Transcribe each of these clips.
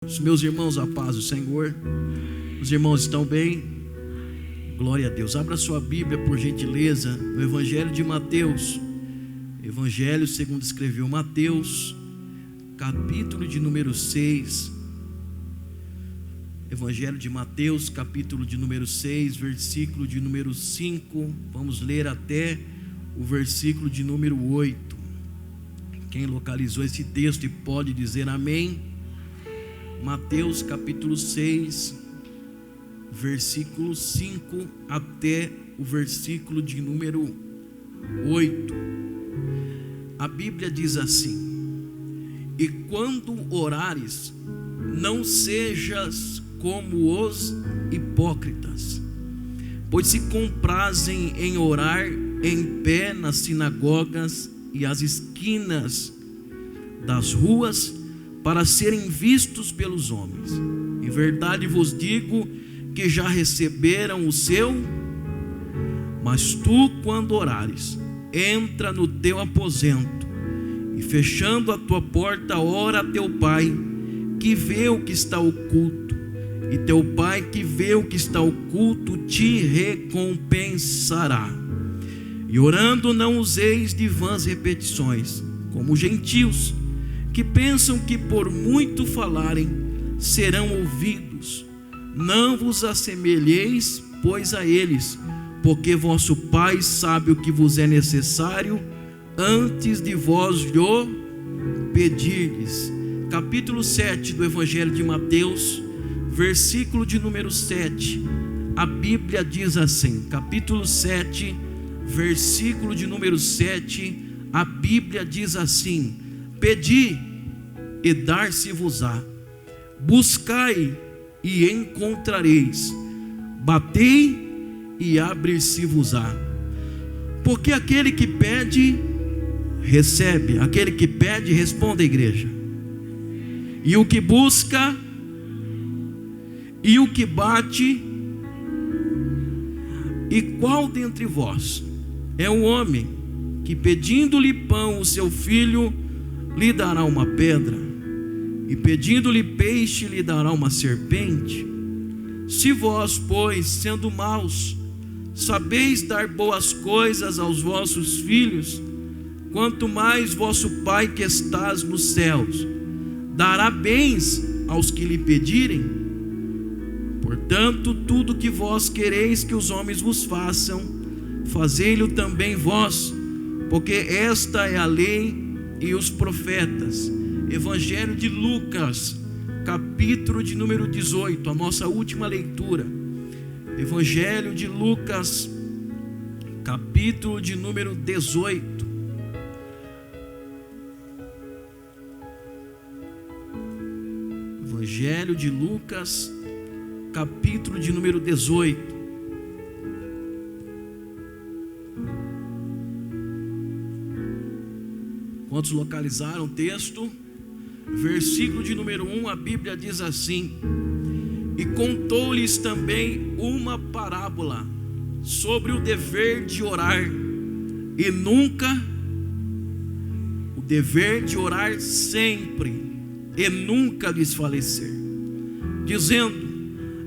Os meus irmãos, a paz do Senhor. Os irmãos estão bem? Glória a Deus. Abra sua Bíblia, por gentileza, no Evangelho de Mateus. Evangelho segundo escreveu Mateus, capítulo de número 6. Evangelho de Mateus, capítulo de número 6, versículo de número 5. Vamos ler até o versículo de número 8. Quem localizou esse texto e pode dizer amém? Mateus capítulo 6, versículo 5 até o versículo de número 8. A Bíblia diz assim: e quando orares, não sejas como os hipócritas, pois se comprazem em orar em pé nas sinagogas e às esquinas das ruas, para serem vistos pelos homens. Em verdade vos digo que já receberam o seu. Mas tu, quando orares, entra no teu aposento, e fechando a tua porta, ora a teu pai, que vê o que está oculto, e teu pai que vê o que está oculto te recompensará. E orando, não useis de vãs repetições, como os gentios, que pensam que por muito falarem serão ouvidos. Não vos assemelheis, pois, a eles, porque vosso Pai sabe o que vos é necessário antes de vós lhe pedirdes. Capítulo 7 do Evangelho de Mateus, versículo de número 7. A Bíblia diz assim, capítulo 7, versículo de número 7. A Bíblia diz assim: pedi e dar-se-vos-á, buscai e encontrareis, batei e abrir-se-vos-á. Porque aquele que pede, recebe. Aquele que pede, responde a igreja. E o que busca, e o que bate. E qual dentre vós é o homem que, pedindo-lhe pão o seu filho, lhe dará uma pedra, e pedindo-lhe peixe, lhe dará uma serpente? Se vós, pois, sendo maus, sabeis dar boas coisas aos vossos filhos, quanto mais vosso Pai que estás nos céus dará bens aos que lhe pedirem. Portanto, tudo que vós quereis que os homens vos façam, fazei-lo também vós, porque esta é a lei e os profetas. Evangelho de Lucas, capítulo de número 18, a nossa última leitura. Evangelho de Lucas, capítulo de número 18. Evangelho de Lucas, capítulo de número 18. Quantos localizaram o texto? Versículo de número 1, a Bíblia diz assim: e contou-lhes também uma parábola sobre o dever de orar, e nunca, o dever de orar sempre, e nunca desfalecer, dizendo: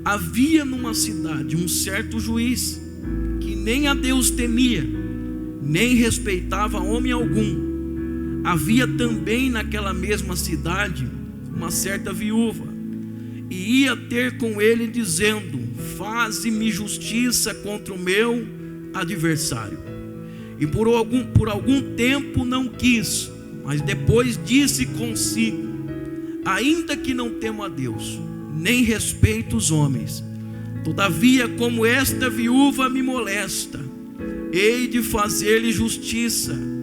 havia numa cidade um certo juiz, que nem a Deus temia, nem respeitava homem algum. Havia também naquela mesma cidade uma certa viúva, e ia ter com ele dizendo: faze-me justiça contra o meu adversário. E por algum tempo não quis, mas depois disse consigo: ainda que não temo a Deus, nem respeito os homens, todavia, como esta viúva me molesta, hei de fazer-lhe justiça,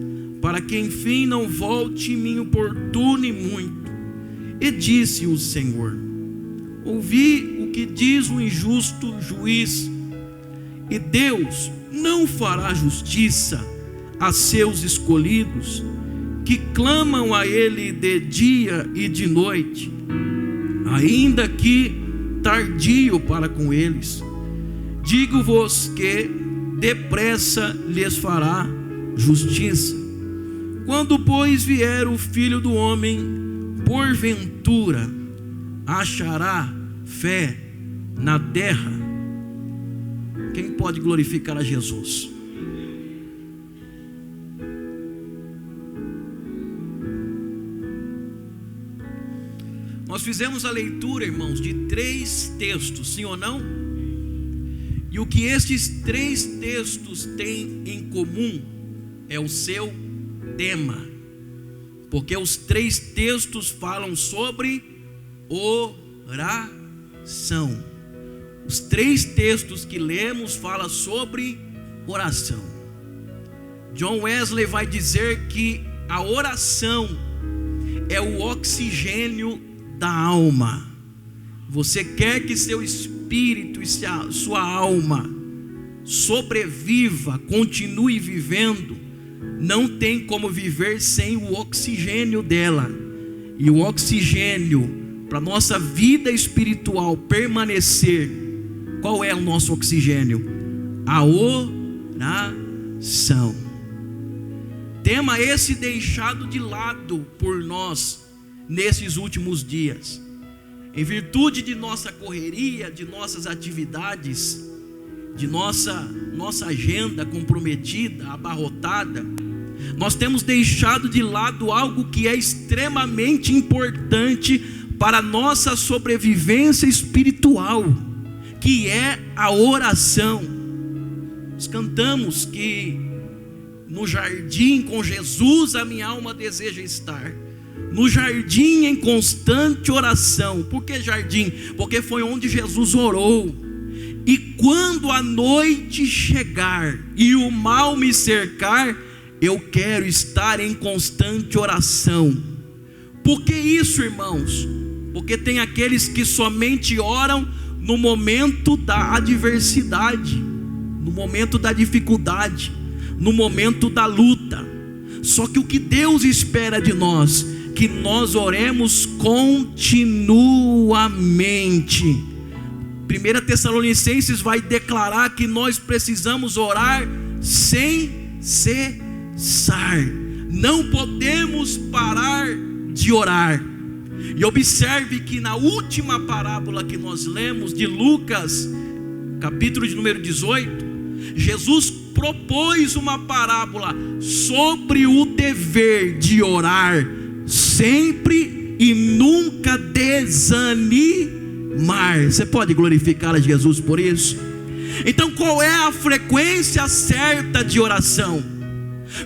para que enfim não volte e me importune muito. E disse o Senhor: ouvi o que diz o injusto juiz, e Deus não fará justiça a seus escolhidos, que clamam a Ele de dia e de noite, ainda que tardio para com eles. Digo-vos que depressa lhes fará justiça. Quando, pois, vier o Filho do Homem, porventura achará fé na terra? Quem pode glorificar a Jesus? Nós fizemos a leitura, irmãos, de 3 textos, sim ou não? E o que estes 3 textos têm em comum é o seu tema, porque os 3 textos falam sobre oração. Os 3 textos que lemos falam sobre oração. John Wesley vai dizer que a oração é o oxigênio da alma. Você quer que seu espírito e sua alma sobreviva, continue vivendo, não tem como viver sem o oxigênio dela. E o oxigênio para nossa vida espiritual permanecer, qual é o nosso oxigênio? A oração. Tema esse deixado de lado por nós nesses últimos dias, em virtude de nossa correria, de nossas atividades, de nossa agenda comprometida, abarrotada. Nós temos deixado de lado algo que é extremamente importante para a nossa sobrevivência espiritual, que é a oração. Nós cantamos que no jardim com Jesus a minha alma deseja estar. No jardim em constante oração. Por que jardim? Porque foi onde Jesus orou. E quando a noite chegar e o mal me cercar, eu quero estar em constante oração. Por que isso, irmãos? Porque tem aqueles que somente oram no momento da adversidade, no momento da dificuldade, no momento da luta. Só que o que Deus espera de nós, que nós oremos continuamente. 1 Tessalonicenses vai declarar que nós precisamos orar sem cessar. Não podemos parar de orar. E observe que na última parábola que nós lemos de Lucas, capítulo de número 18, Jesus propôs uma parábola sobre o dever de orar sempre e nunca desanimar. Você pode glorificar a Jesus por isso? Então, qual é a frequência certa de oração?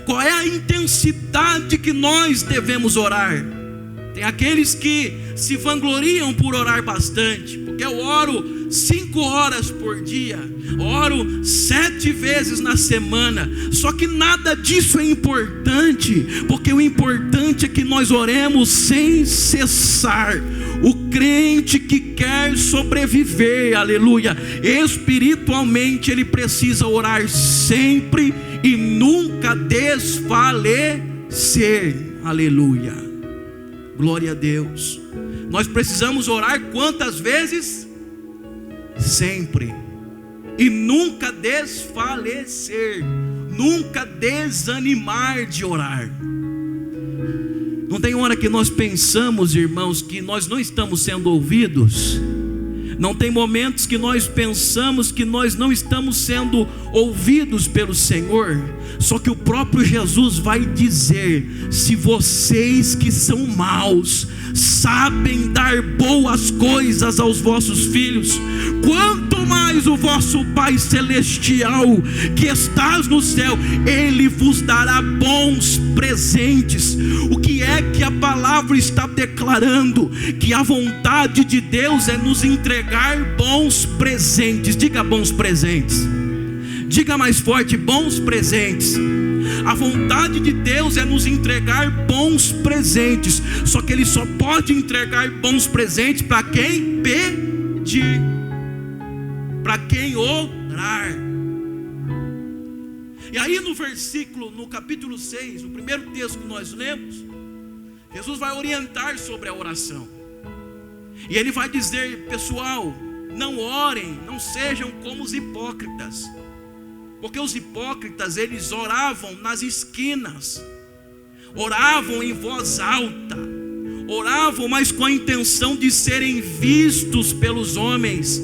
Qual é a intensidade que nós devemos orar? Tem aqueles que se vangloriam por orar bastante, porque eu oro 5 horas por dia, oro 7 vezes na semana. Só que nada disso é importante, porque o importante é que nós oremos sem cessar. O crente que quer sobreviver, aleluia, espiritualmente, ele precisa orar sempre e nunca desfalecer, aleluia. Glória a Deus. Nós precisamos orar quantas vezes? Sempre. E nunca desfalecer, nunca desanimar de orar. Não tem hora que nós pensamos, irmãos, que nós não estamos sendo ouvidos. Não tem momentos que nós pensamos que nós não estamos sendo ouvidos pelo Senhor. Só que o próprio Jesus vai dizer: se vocês que são maus sabem dar boas coisas aos vossos filhos, quanto mais o vosso Pai Celestial que estás no céu, Ele vos dará bons presentes. O que é que a palavra está declarando? Que a vontade de Deus é nos entregar bons presentes. Diga bons presentes. Diga mais forte: bons presentes. A vontade de Deus é nos entregar bons presentes. Só que Ele só pode entregar bons presentes para quem pedir, para quem orar. E aí no capítulo 6, o primeiro texto que nós lemos, Jesus vai orientar sobre a oração. E Ele vai dizer: pessoal, não orem, não sejam como os hipócritas. Porque os hipócritas, eles oravam nas esquinas, oravam em voz alta, Oravam, mas com a intenção de serem vistos pelos homens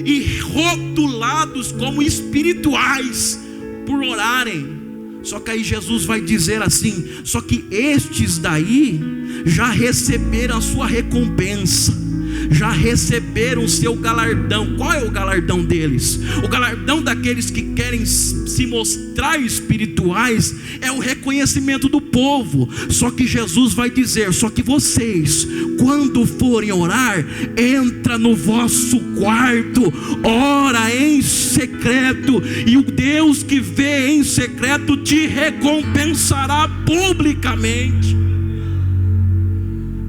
e rotulados como espirituais por orarem. Só que aí Jesus vai dizer assim: só que estes daí já receberam a sua recompensa, já receberam o seu galardão. Qual é o galardão deles? O galardão daqueles que querem se mostrar espirituais é o reconhecimento do povo. Só que Jesus vai dizer: só que vocês, quando forem orar, entra no vosso quarto, ora em secreto, e o Deus que vê em secreto te recompensará publicamente.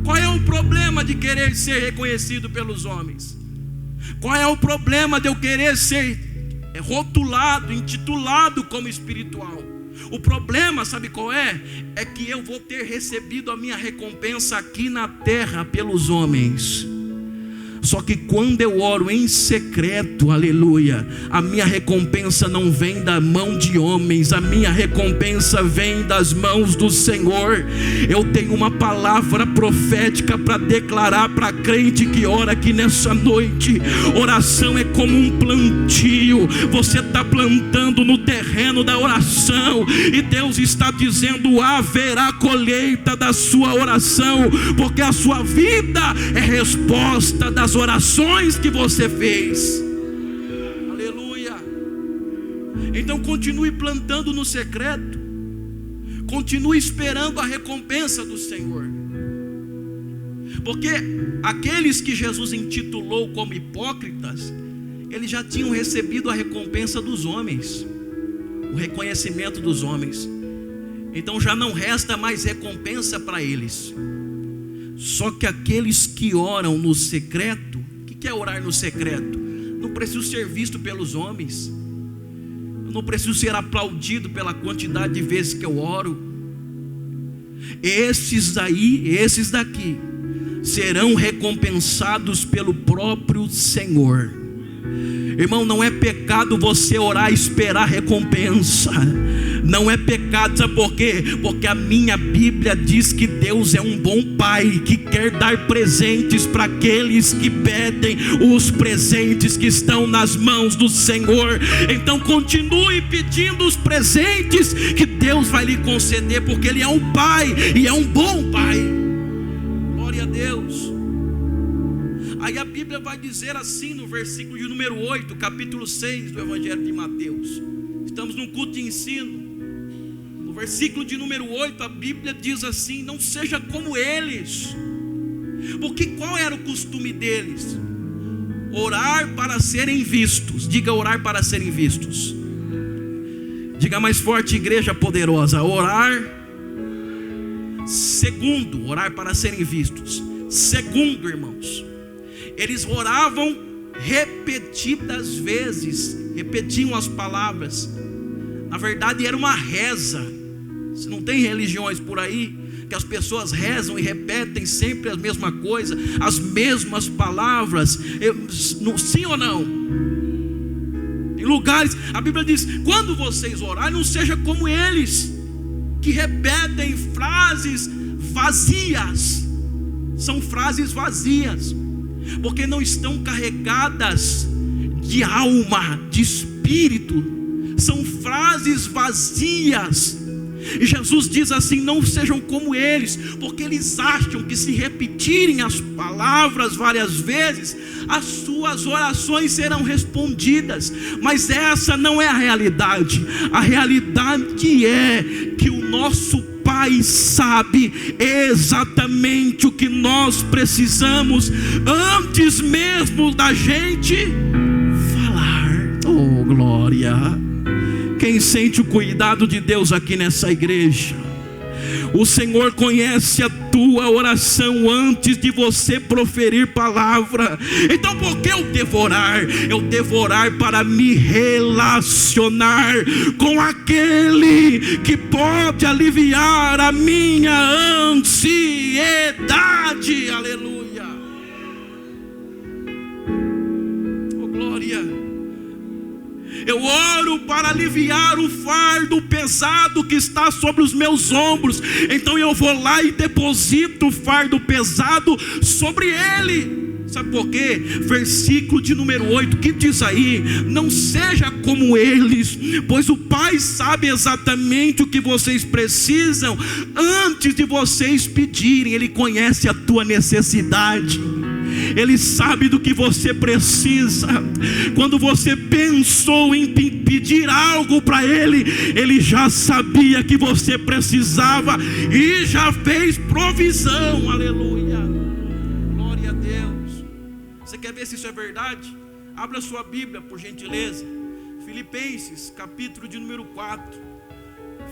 Qual é o problema de querer ser reconhecido pelos homens? Qual é o problema de eu querer ser rotulado, intitulado como espiritual? O problema, sabe qual é? É que eu vou ter recebido a minha recompensa aqui na terra pelos homens. Só que quando eu oro em secreto, aleluia, a minha recompensa não vem da mão de homens, a minha recompensa vem das mãos do Senhor. Eu tenho uma palavra profética para declarar para crente que ora aqui nessa noite. Oração é como um plantio. Você está plantando no terreno da oração, e Deus está dizendo: haverá colheita da sua oração, porque a sua vida é resposta das orações que você fez. Aleluia. Então continue plantando no secreto, continue esperando a recompensa do Senhor, porque aqueles que Jesus intitulou como hipócritas, eles já tinham recebido a recompensa dos homens, o reconhecimento dos homens. Então já não resta mais recompensa para eles. Só que aqueles que oram no secreto, o que é orar no secreto? Não preciso ser visto pelos homens, eu não preciso ser aplaudido pela quantidade de vezes que eu oro. Esses daqui serão recompensados pelo próprio Senhor. Irmão, não é pecado você orar e esperar recompensa. Não é pecado, sabe por quê? Porque a minha Bíblia diz que Deus é um bom Pai, que quer dar presentes para aqueles que pedem, os presentes que estão nas mãos do Senhor. Então continue pedindo os presentes que Deus vai lhe conceder, porque Ele é um Pai, e é um bom Pai. Glória a Deus. Aí a Bíblia vai dizer assim no versículo de número 8, capítulo 6 do Evangelho de Mateus. Estamos num culto de ensino. No versículo de número 8, a Bíblia diz assim: não seja como eles. Porque qual era o costume deles? Orar para serem vistos. Diga: orar para serem vistos. Diga mais forte, igreja poderosa: orar. Segundo, orar para serem vistos. Segundo, irmãos, eles oravam repetidas vezes, repetiam as palavras. Na verdade era uma reza. Se não tem religiões por aí que as pessoas rezam e repetem sempre a mesma coisa, as mesmas palavras, sim ou não? Em lugares, a Bíblia diz: quando vocês orarem, não seja como eles, que repetem frases vazias. São frases vazias, porque não estão carregadas de alma, de espírito. São frases vazias. E Jesus diz assim: não sejam como eles, porque eles acham que se repetirem as palavras várias vezes, as suas orações serão respondidas. Mas essa não é a realidade. A realidade é que o nosso Pai sabe exatamente o que nós precisamos antes mesmo da gente falar. Oh, glória! Quem sente o cuidado de Deus aqui nessa igreja? O Senhor conhece a tua oração antes de você proferir palavra. Então por que eu devo orar? Eu devo orar para me relacionar com aquele que pode aliviar a minha ansiedade. Aleluia. Oh, glória. Eu oro para aliviar o fardo pesado que está sobre os meus ombros. Então eu vou lá e deposito o fardo pesado sobre ele. Sabe por quê? Versículo de número 8, que diz aí: não seja como eles, pois o Pai sabe exatamente o que vocês precisam antes de vocês pedirem. Ele conhece a tua necessidade, Ele sabe do que você precisa. Quando você pensou em pedir algo para Ele, Ele já sabia que você precisava e já fez provisão. Aleluia, glória a Deus. Você quer ver se isso é verdade? Abra sua Bíblia, por gentileza. Filipenses, capítulo de número 4.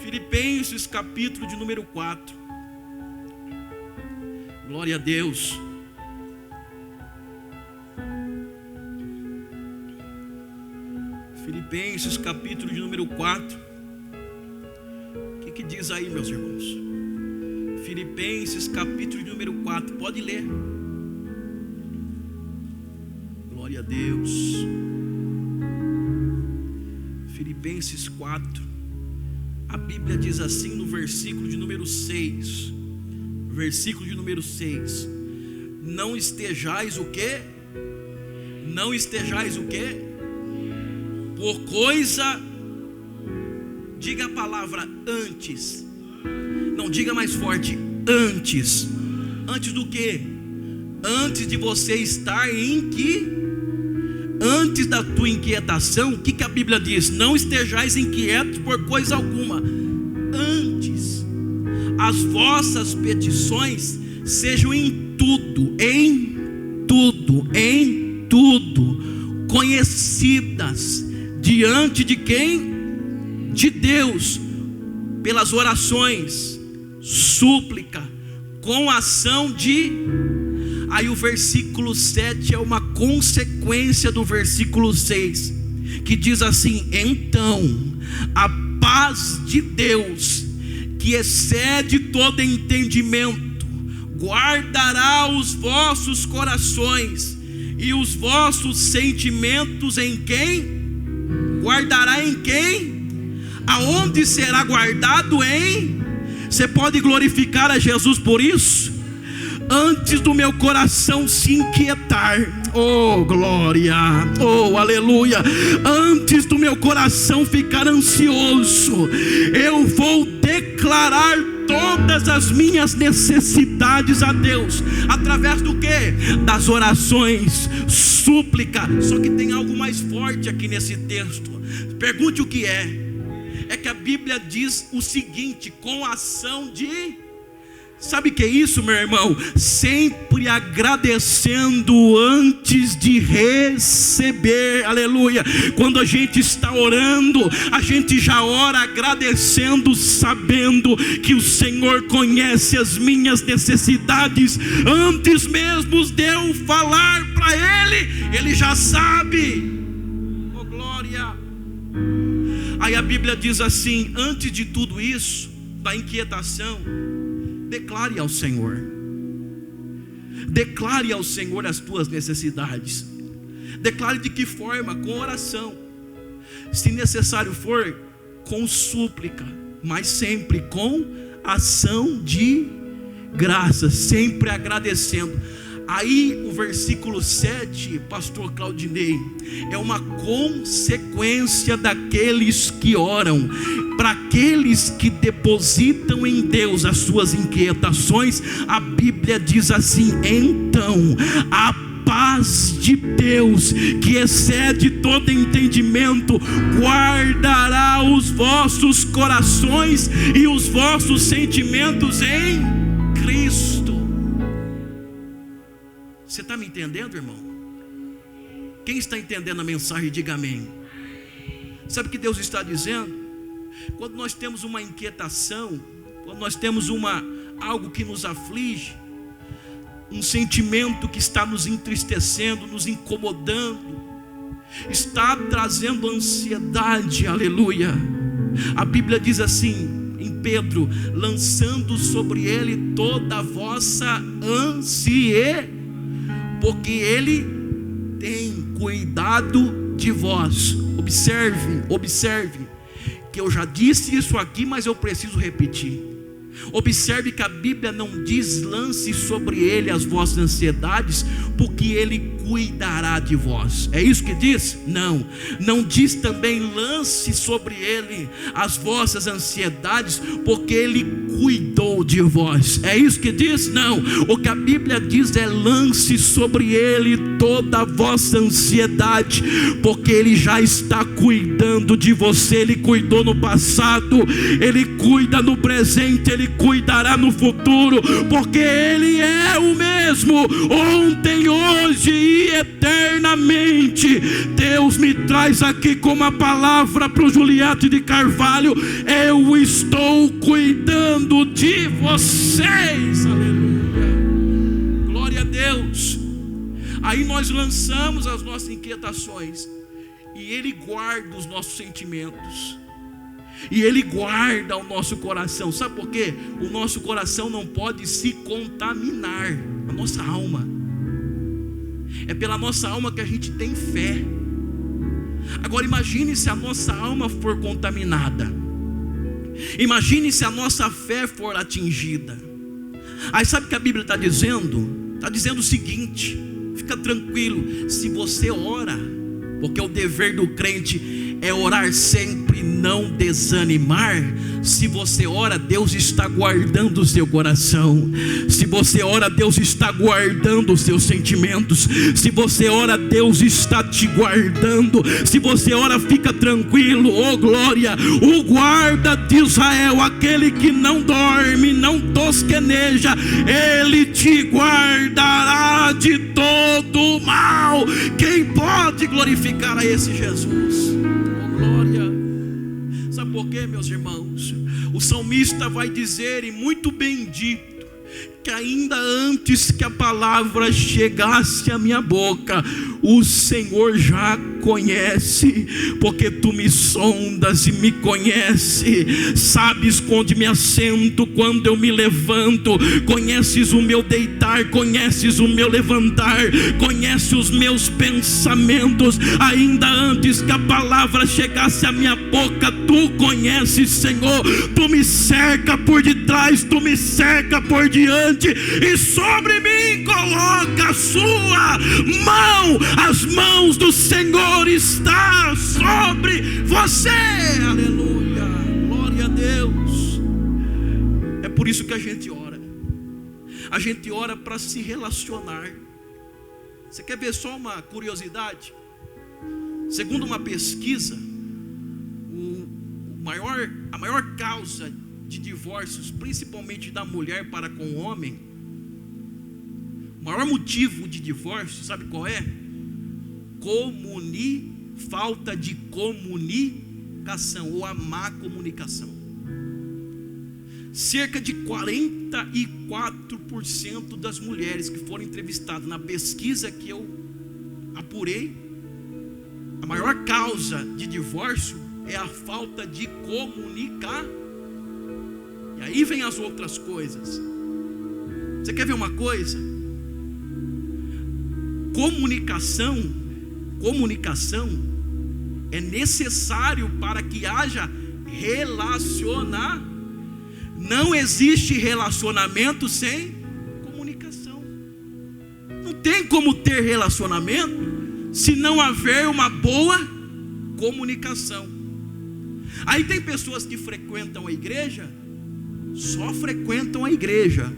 Filipenses, capítulo de número 4. Glória a Deus. Filipenses, capítulo de número 4. O que diz aí, meus irmãos? Filipenses, capítulo de número 4. Pode ler. Glória a Deus. Filipenses 4. A Bíblia diz assim no versículo de número 6. Versículo de número 6. Não estejais o quê? Não estejais o quê? Por coisa, diga a palavra antes. Não, diga mais forte, antes. Antes do quê? Antes de você estar em que? Antes da tua inquietação, o que a Bíblia diz? Não estejais inquietos por coisa alguma. Antes, as vossas petições sejam em tudo conhecidas diante de quem? De Deus, pelas orações, súplica, com ação de... Aí o versículo 7 é uma consequência do versículo 6, que diz assim: então a paz de Deus, que excede todo entendimento, guardará os vossos corações e os vossos sentimentos em quem? Guardará em quem? Aonde será guardado? Em? Você pode glorificar a Jesus por isso? Antes do meu coração se inquietar, oh glória, oh aleluia, antes do meu coração ficar ansioso, eu vou declarar todas as minhas necessidades a Deus, através do que? Das orações, súplica. Só que tem algo mais forte aqui nesse texto. Pergunte o que é. É que a Bíblia diz o seguinte: com ação de... Sabe o que é isso, meu irmão? Sempre agradecendo antes de receber. Aleluia. Quando a gente está orando, a gente já ora agradecendo, sabendo que o Senhor conhece as minhas necessidades. Antes mesmo de eu falar para Ele, Ele já sabe. Oh glória. Aí a Bíblia diz assim: antes de tudo isso, da inquietação, declare ao Senhor. Declare ao Senhor as tuas necessidades. Declare de que forma? Com oração. Se necessário for, com súplica, mas sempre com ação de graça, sempre agradecendo. Aí o versículo 7, pastor Claudinei, é uma consequência daqueles que oram. Para aqueles que depositam em Deus as suas inquietações, a Bíblia diz assim: então a paz de Deus, que excede todo entendimento, guardará os vossos corações e os vossos sentimentos em Cristo. Você está me entendendo, irmão? Quem está entendendo a mensagem, diga amém. Sabe o que Deus está dizendo? Quando nós temos uma inquietação, quando nós temos algo que nos aflige, um sentimento que está nos entristecendo, nos incomodando, está trazendo ansiedade, aleluia. A Bíblia diz assim em Pedro: lançando sobre ele toda a vossa ansiedade, porque ele tem cuidado de vós. Observe, que eu já disse isso aqui, mas eu preciso repetir. Observe que a Bíblia não diz lance sobre ele as vossas ansiedades, porque ele cuidará de vós. É isso que diz? Não diz também lance sobre ele as vossas ansiedades, porque ele cuidou de vós. É isso que diz? Não. O que a Bíblia diz é lance sobre ele toda a vossa ansiedade, porque ele já está cuidando de você. Ele cuidou no passado, ele cuida no presente, ele cuidará no futuro, porque ele é o mesmo ontem, hoje e eternamente. Deus me traz aqui com uma palavra para o Juliette de Carvalho: eu estou cuidando de vocês. Aleluia, glória a Deus. Aí nós lançamos as nossas inquietações, e ele guarda os nossos sentimentos, e ele guarda o nosso coração. Sabe por quê? O nosso coração não pode se contaminar. A nossa alma, é pela nossa alma que a gente tem fé. Agora imagine se a nossa alma for contaminada. Imagine se a nossa fé for atingida. Aí sabe o que a Bíblia está dizendo? Está dizendo o seguinte: fica tranquilo, se você ora, porque o dever do crente é orar sempre, não desanimar. Se você ora, Deus está guardando o seu coração. Se você ora, Deus está guardando os seus sentimentos. Se você ora, Deus está te guardando. Se você ora, fica tranquilo, oh glória. O guarda de Israel, aquele que não dorme, não tosqueneja, ele te guardará de todo mal. Quem pode glorificar a esse Jesus? Glória. Sabe por quê, meus irmãos? O salmista vai dizer, e muito bem dito, que ainda antes que a palavra chegasse à minha boca, o Senhor já conhece, porque tu me sondas e me conhece, sabes onde me assento, quando eu me levanto, conheces o meu deitar, conheces o meu levantar, conheces os meus pensamentos. Ainda antes que a palavra chegasse à minha boca, tu conheces, Senhor. Tu me cerca por detrás, tu me cerca por diante, e sobre mim coloca a sua mão. As mãos do Senhor está sobre você. Aleluia, glória a Deus. É por isso que a gente ora. A gente ora para se relacionar. Você quer ver só uma curiosidade? Segundo uma pesquisa, a maior causa de divórcios, principalmente da mulher para com o homem, o maior motivo de divórcio, sabe qual é? Falta de comunicação, ou a má comunicação. Cerca de 44% das mulheres que foram entrevistadas na pesquisa que eu apurei, a maior causa de divórcio é a falta de comunicar. E aí vem as outras coisas. Você quer ver uma coisa? Comunicação é necessário para que haja relacionamento. Não existe relacionamento sem comunicação. Não tem como ter relacionamento se não haver uma boa comunicação. Aí tem pessoas que frequentam a igreja, só frequentam a igreja,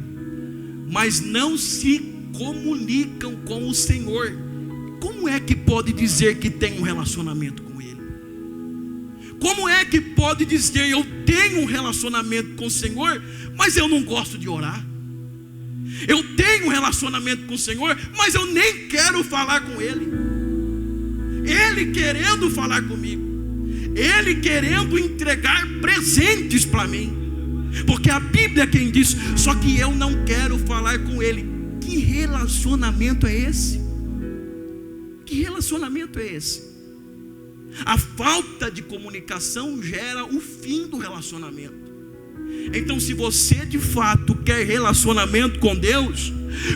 mas não se comunicam com o Senhor. Como é que pode dizer que tem um relacionamento com Ele? Como é que pode dizer eu tenho um relacionamento com o Senhor, mas eu não gosto de orar? Eu tenho um relacionamento com o Senhor, mas eu nem quero falar com Ele. Ele querendo falar comigo, Ele querendo entregar presentes para mim, porque a Bíblia é quem diz, só que eu não quero falar com Ele. Que relacionamento é esse? Que relacionamento é esse? A falta de comunicação gera o fim do relacionamento. Então, se você de fato quer relacionamento com Deus,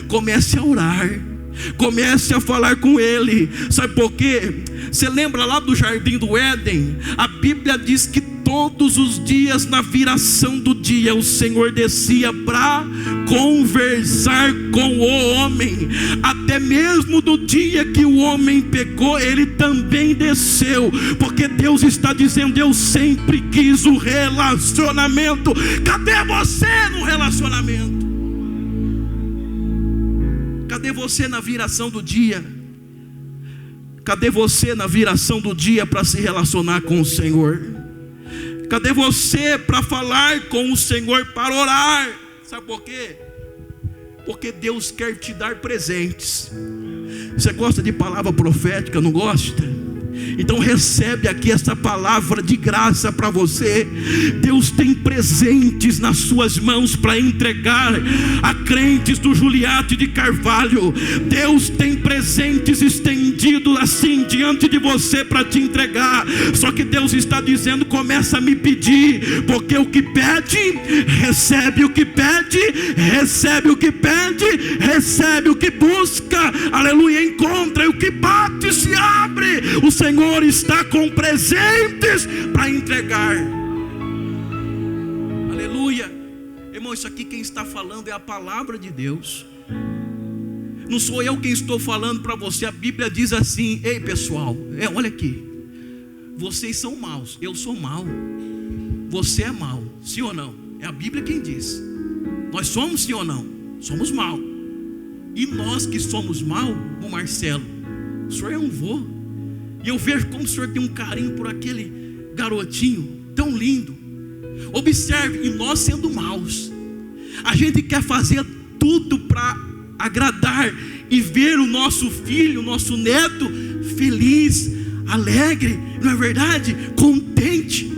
comece a orar, comece a falar com Ele. Sabe por quê? Você lembra lá do jardim do Éden? A Bíblia diz que todos os dias, na viração do dia, o Senhor descia para conversar com o homem. Até mesmo no dia que o homem pecou, ele também desceu, porque Deus está dizendo: eu sempre quis o relacionamento. Cadê você no relacionamento? Cadê você na viração do dia? Cadê você na viração do dia para se relacionar com o Senhor? Cadê você para falar com o Senhor, para orar? Sabe por quê? Porque Deus quer te dar presentes. Você gosta de palavra profética, não gosta? Então recebe aqui essa palavra de graça para você. Deus tem presentes nas suas mãos para entregar a crentes do Juliate de Carvalho. Deus tem presentes estendidos assim diante de você para te entregar. Só que Deus está dizendo: começa a me pedir, porque o que pede, recebe. O que pede, recebe. O que pede, recebe. O que busca, aleluia, encontra. E o que bate, se abre. O Senhor está com presentes para entregar. Aleluia. Irmão, isso aqui quem está falando é a palavra de Deus. Não sou eu quem estou falando para você. A Bíblia diz assim: ei pessoal, olha aqui, vocês são maus, eu sou mau, você é mau, sim ou não? É a Bíblia quem diz. Nós somos, sim ou não? Somos mau. E nós que somos mau, o Marcelo, o senhor é um vô. E eu vejo como o senhor tem um carinho por aquele garotinho tão lindo. Observe, e nós sendo maus, a gente quer fazer tudo para agradar e ver o nosso filho, o nosso neto feliz, alegre, não é verdade? Contente.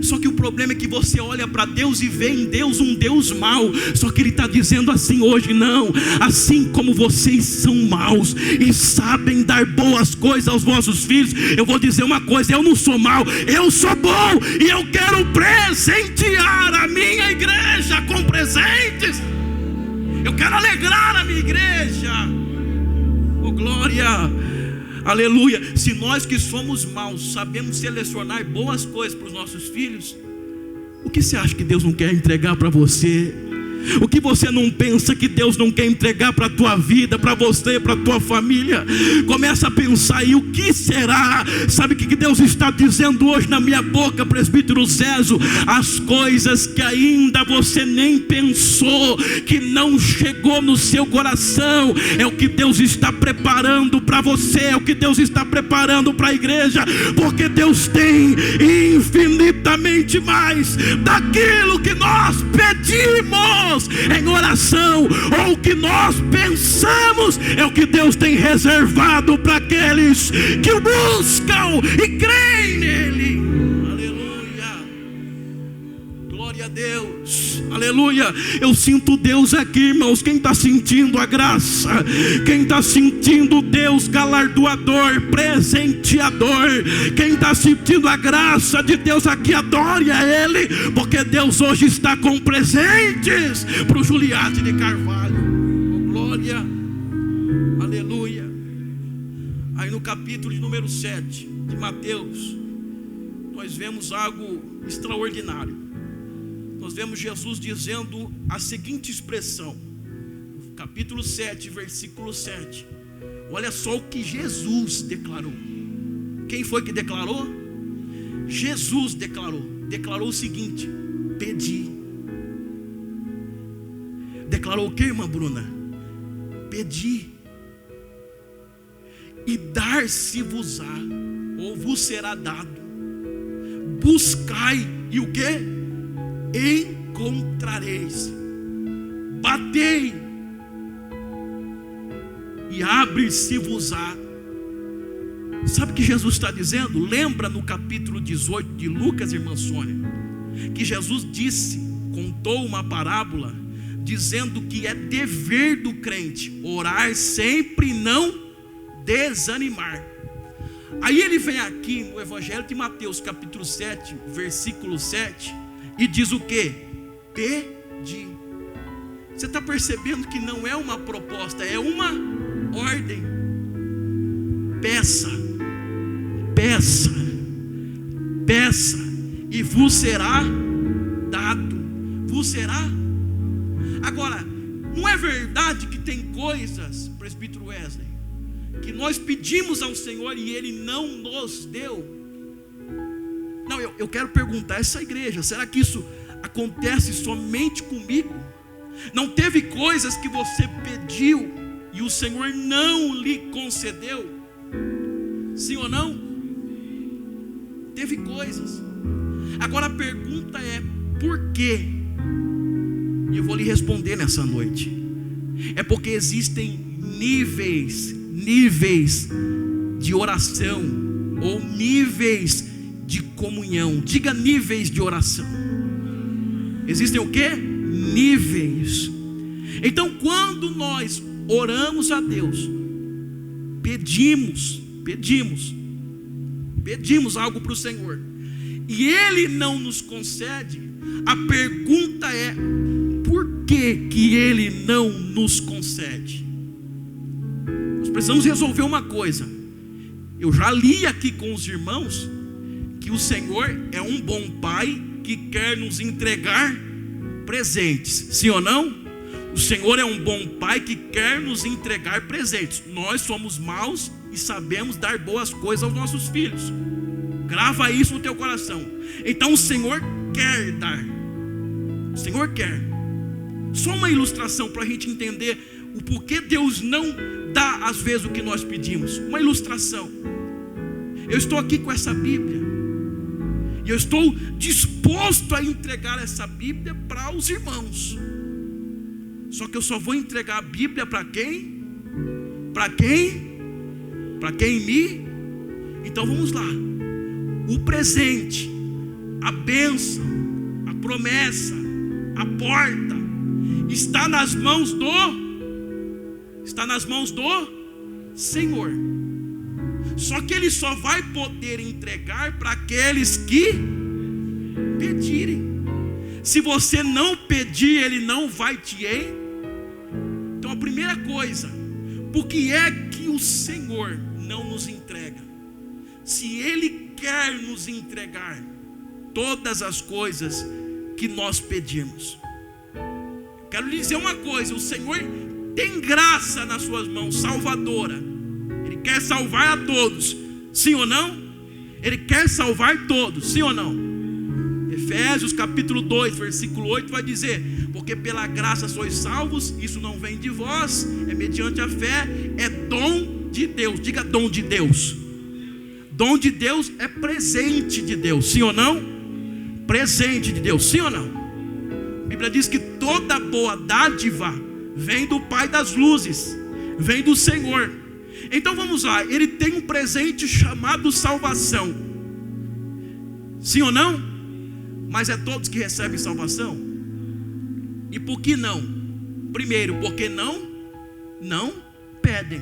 Só que o problema é que você olha para Deus e vê em Deus um Deus mau. Só que Ele está dizendo assim hoje: não, assim como vocês são maus e sabem dar boas coisas aos vossos filhos, eu vou dizer uma coisa: eu não sou mau, eu sou bom. E eu quero presentear a minha igreja com presentes. Eu quero alegrar a minha igreja. Oh glória, aleluia. Se nós que somos maus sabemos selecionar boas coisas para os nossos filhos, o que você acha que Deus não quer entregar para você? O que você não pensa que Deus não quer entregar para a tua vida, para você, para a tua família? Começa a pensar aí, o que será? Sabe o que Deus está dizendo hoje na minha boca, presbítero Césio? As coisas que ainda você nem pensou, que não chegou no seu coração, é o que Deus está preparando para você, é o que Deus está preparando para a igreja, porque Deus tem infinitamente mais daquilo que nós pedimos em oração, ou o que nós pensamos, é o que Deus tem reservado para aqueles que o buscam e creem nele. Aleluia, glória a Deus, aleluia. Eu sinto Deus aqui, irmãos. Quem está sentindo a graça, quem está sentindo Deus galardoador, presenteador, quem está sentindo a graça de Deus aqui, adore a Ele, porque Deus hoje está com presentes para o Juliate de Carvalho. Oh, glória, aleluia. Aí no capítulo de número 7 de Mateus, nós vemos algo extraordinário. Nós vemos Jesus dizendo a seguinte expressão, capítulo 7, versículo 7. Olha só o que Jesus declarou. Quem foi que declarou? Jesus declarou o seguinte: pedi. Declarou o que, irmã Bruna? Pedi, e dar-se-vos-á, ou vos será dado. Buscai, e o que? Encontrareis. Batei, e abre-se-vos-á. Sabe o que Jesus está dizendo? Lembra no capítulo 18 de Lucas, irmã Sônia, que Jesus contou uma parábola, dizendo que é dever do crente orar sempre e não desanimar. Aí ele vem aqui no Evangelho de Mateus, capítulo 7, versículo 7, e diz o que? Pedi. Você está percebendo que não é uma proposta, é uma ordem. Peça, peça e vos será dado. Vos será. Agora, não é verdade que tem coisas, presbítero Wesley, que nós pedimos ao Senhor e Ele não nos deu? Não, eu quero perguntar a essa igreja: será que isso acontece somente comigo? Não teve coisas que você pediu e o Senhor não lhe concedeu? Sim ou não? Teve coisas. Agora a pergunta é: por quê? E eu vou lhe responder nessa noite. É porque existem níveis de oração, ou níveis de comunhão. Diga níveis de oração. Existem o quê? Níveis. Então, quando nós oramos a Deus, pedimos algo para o Senhor, e Ele não nos concede, a pergunta é: por que Ele não nos concede? Nós precisamos resolver uma coisa. Eu já li aqui com os irmãos que o Senhor é um bom Pai que quer nos entregar presentes. Sim ou não? O Senhor é um bom Pai que quer nos entregar presentes. Nós somos maus e sabemos dar boas coisas aos nossos filhos. Grava isso no teu coração. Então o Senhor quer dar. O Senhor quer. Só uma ilustração para a gente entender o porquê Deus não dá às vezes o que nós pedimos. Uma ilustração. Eu estou aqui com essa Bíblia, e eu estou disposto a entregar essa Bíblia para os irmãos. Só que eu só vou entregar a Bíblia para quem? Para quem? Para quem me? Então vamos lá. O presente, a bênção, a promessa, a porta está nas mãos do Senhor. Só que Ele só vai poder entregar para aqueles que pedirem. Se você não pedir, Ele não vai te Então a primeira coisa, por que é que o Senhor não nos entrega? Se Ele quer nos entregar todas as coisas que nós pedimos. Quero lhe dizer uma coisa: o Senhor tem graça nas suas mãos, salvadora. Ele quer salvar a todos, sim ou não? Ele quer salvar todos, sim ou não? Efésios capítulo 2, versículo 8 vai dizer: porque pela graça sois salvos, isso não vem de vós, é mediante a fé, é dom de Deus. Diga dom de Deus. Dom de Deus é presente de Deus, sim ou não? Presente de Deus, sim ou não? A Bíblia diz que toda boa dádiva vem do Pai das luzes, vem do Senhor. Então vamos lá, Ele tem um presente chamado salvação, sim ou não? Mas é todos que recebem salvação? E por que não? Primeiro, porque não pedem.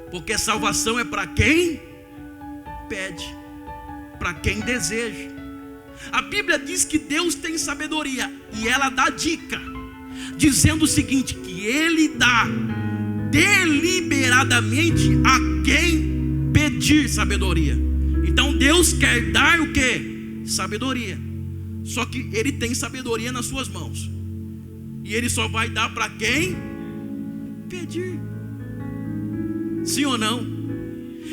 Porque salvação é para quem pede, para quem deseja. A Bíblia diz que Deus tem sabedoria, e ela dá dica, dizendo o seguinte: que Ele dá deliberadamente a quem pedir sabedoria. Então Deus quer dar o que? Sabedoria. Só que Ele tem sabedoria nas suas mãos, e Ele só vai dar para quem pedir. Sim ou não?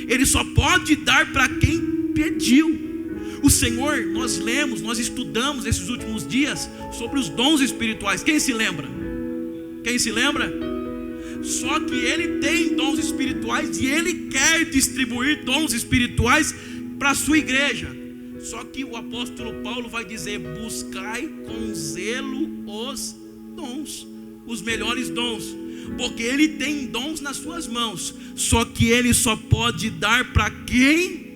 Ele só pode dar para quem pediu. O Senhor, nós lemos, nós estudamos esses últimos dias sobre os dons espirituais. Quem se lembra? Quem se lembra? Só que Ele tem dons espirituais e Ele quer distribuir dons espirituais para a sua igreja. Só que o apóstolo Paulo vai dizer: buscai com zelo os dons, os melhores dons, porque Ele tem dons nas suas mãos. Só que Ele só pode dar para quem?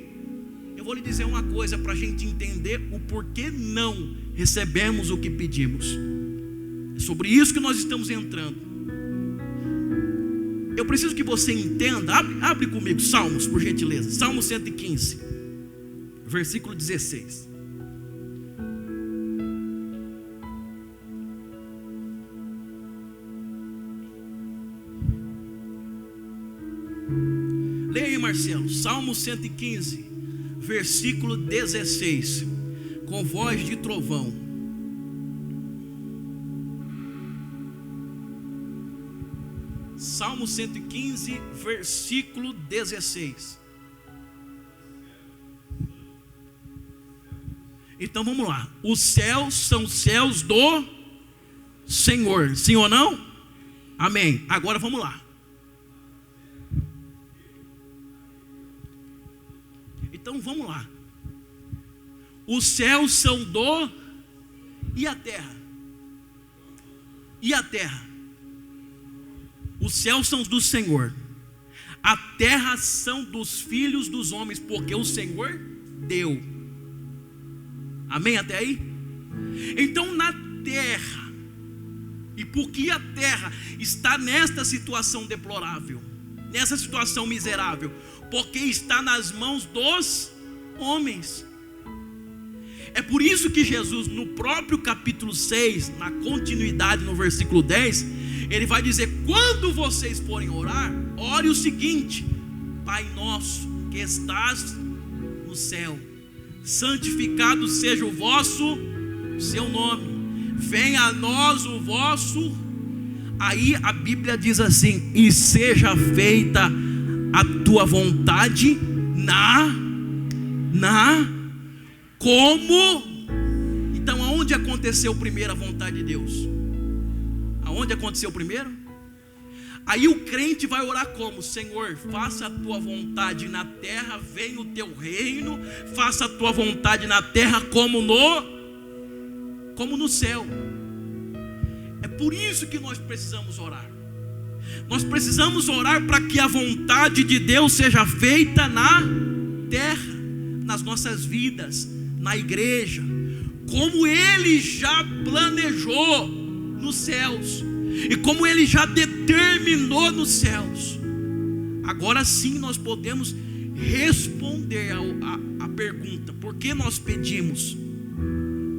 Eu vou lhe dizer uma coisa para a gente entender o porquê não recebemos o que pedimos. É sobre isso que nós estamos entrando. Eu preciso que você entenda. Abre comigo Salmos, por gentileza. Salmo 115, versículo 16. Leia aí, Marcelo. Salmo 115, versículo 16, com voz de trovão. Salmo 115, versículo 16. Então vamos lá. Os céus são céus do Senhor, sim ou não? Amém. Agora vamos lá. Então vamos lá. Os céus são do... E a terra? E a terra? Os céus são do Senhor, a terra são dos filhos dos homens, porque o Senhor deu. Amém até aí? Então na terra, e porque a terra está nesta situação deplorável, nessa situação miserável, porque está nas mãos dos homens. É por isso que Jesus, no próprio capítulo 6, na continuidade no versículo 10, ele vai dizer: quando vocês forem orar, ore o seguinte: Pai nosso que estás no céu, santificado seja o seu nome, venha a nós o vosso. Aí a Bíblia diz assim: e seja feita a tua vontade como. Então aonde aconteceu primeiro a vontade de Deus? Aonde aconteceu primeiro? Aí o crente vai orar como? Senhor, faça a tua vontade na terra, venha o teu reino, faça a tua vontade na terra como no céu. É por isso que nós precisamos orar. Nós precisamos orar para que a vontade de Deus seja feita na terra, nas nossas vidas, na igreja, como Ele já planejou nos céus, e como Ele já determinou nos céus. Agora sim nós podemos responder a pergunta: por que nós pedimos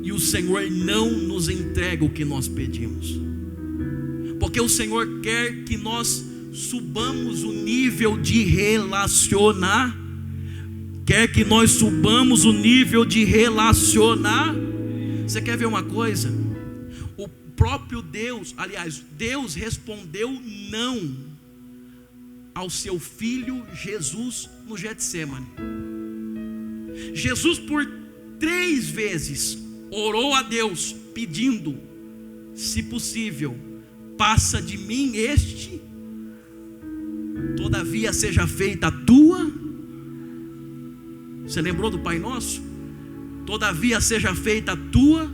e o Senhor não nos entrega o que nós pedimos? Porque o Senhor quer que nós subamos o nível de relacionar. Quer que nós subamos o nível de relacionar. Você quer ver uma coisa? O próprio Deus, aliás, Deus respondeu não ao seu filho Jesus no Getsêmani. Jesus por 3 vezes orou a Deus pedindo: se possível, passa de mim este, todavia seja feita a tua. Você lembrou do Pai Nosso? Todavia seja feita a tua,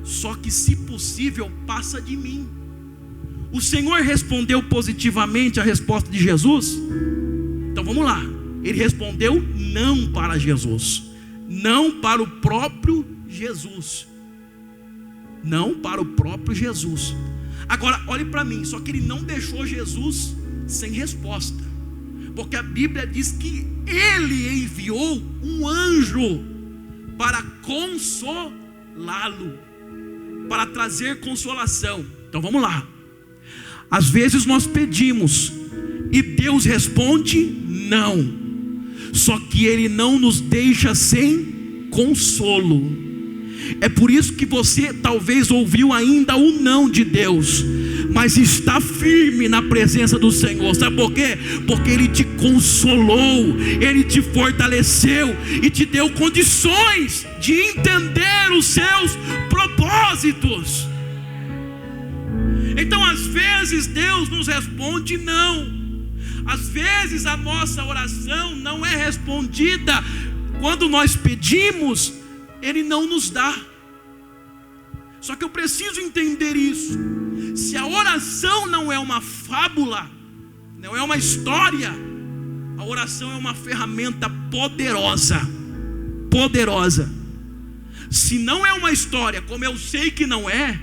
só que se possível passa de mim. O Senhor respondeu positivamente a resposta de Jesus? Então vamos lá. Ele respondeu não para Jesus, não para o próprio Jesus, não para o próprio Jesus. Agora olhe para mim, só que ele não deixou Jesus sem resposta, porque a Bíblia diz que Ele enviou um anjo para consolá-lo, para trazer consolação. Então vamos lá. Às vezes nós pedimos e Deus responde não, só que Ele não nos deixa sem consolo. É por isso que você talvez ouviu ainda o não de Deus, mas está firme na presença do Senhor. Sabe por quê? Porque Ele te consolou, Ele te fortaleceu e te deu condições de entender os seus propósitos. Então às vezes Deus nos responde não. Às vezes a nossa oração não é respondida. Quando nós pedimos, Ele não nos dá. Só que eu preciso entender isso. Se a oração não é uma fábula, não é uma história, a oração é uma ferramenta poderosa. Poderosa. Se não é uma história, como eu sei que não é,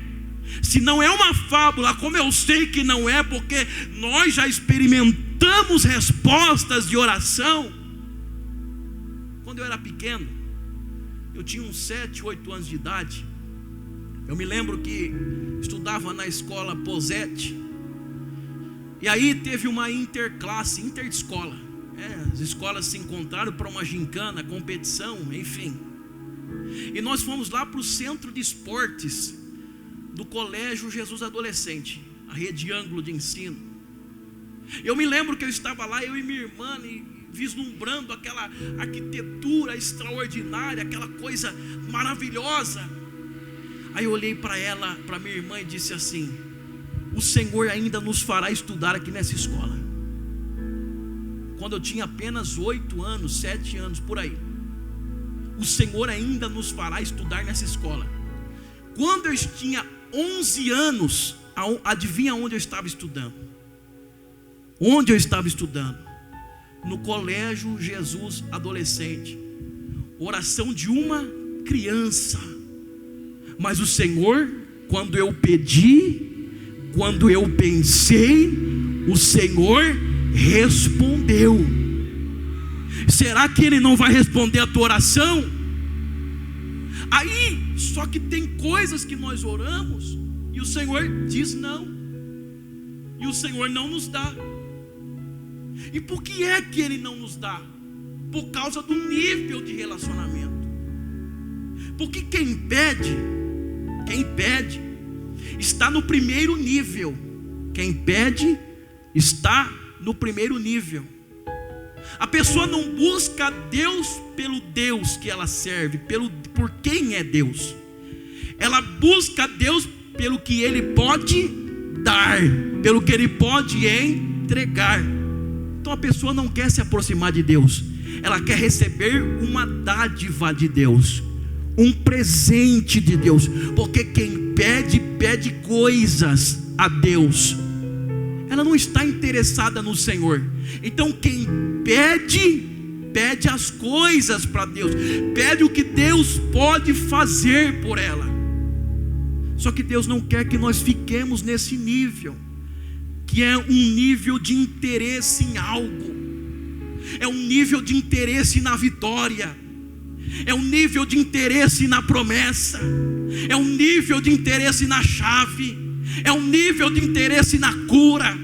se não é uma fábula, como eu sei que não é, porque nós já experimentamos respostas de oração. Quando eu era pequeno, eu tinha uns 7, 8 anos de idade. Eu me lembro que estudava na escola Posete. E aí teve uma interclasse, interescola. As escolas se encontraram para uma gincana, competição, enfim. E nós fomos lá para o centro de esportes do Colégio Jesus Adolescente, a rede ângulo de ensino. Eu me lembro que eu estava lá, eu e minha irmã, vislumbrando aquela arquitetura extraordinária, aquela coisa maravilhosa. Aí eu olhei para ela, para minha irmã, e disse assim: o Senhor ainda nos fará estudar aqui nessa escola. Quando eu tinha apenas 8 anos, 7 anos, por aí. O Senhor ainda nos fará estudar nessa escola. Quando eu tinha 11 anos, adivinha onde eu estava estudando? Onde eu estava estudando? No Colégio Jesus Adolescente. Oração de uma criança. Mas o Senhor, quando eu pedi, quando eu pensei, o Senhor respondeu. Será que Ele não vai responder a tua oração? Aí, só que tem coisas que nós oramos e o Senhor diz não, e o Senhor não nos dá. E por que é que Ele não nos dá? Por causa do nível de relacionamento. Porque quem pede está no primeiro nível. Quem pede está no primeiro nível. A pessoa não busca Deus pelo Deus que ela serve, por quem é Deus. Ela busca Deus pelo que Ele pode dar, pelo que Ele pode entregar. Então a pessoa não quer se aproximar de Deus, ela quer receber uma dádiva de Deus, um presente de Deus. Porque quem pede coisas a Deus, ela não está interessada no Senhor. Então quem pede as coisas para Deus, pede o que Deus pode fazer por ela. Só que Deus não quer que nós fiquemos nesse nível, que é um nível de interesse em algo, é um nível de interesse na vitória, é um nível de interesse na promessa, é um nível de interesse na chave, é um nível de interesse na cura.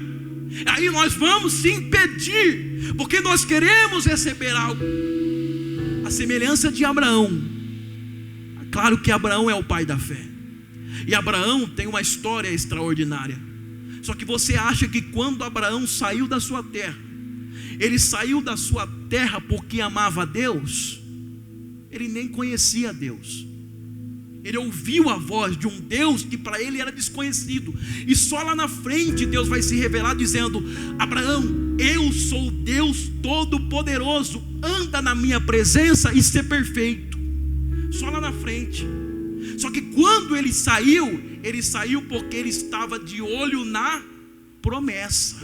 Aí nós vamos sim pedir, porque nós queremos receber algo. A semelhança de Abraão. Claro que Abraão é o pai da fé, e Abraão tem uma história extraordinária. Só que você acha que quando Abraão saiu da sua terra, ele saiu da sua terra porque amava a Deus? Ele nem conhecia Deus. Ele ouviu a voz de um Deus que para ele era desconhecido. E só lá na frente Deus vai se revelar dizendo: Abraão, eu sou o Deus Todo-Poderoso, anda na minha presença e ser perfeito. Só lá na frente. Só que quando ele saiu porque ele estava de olho na promessa,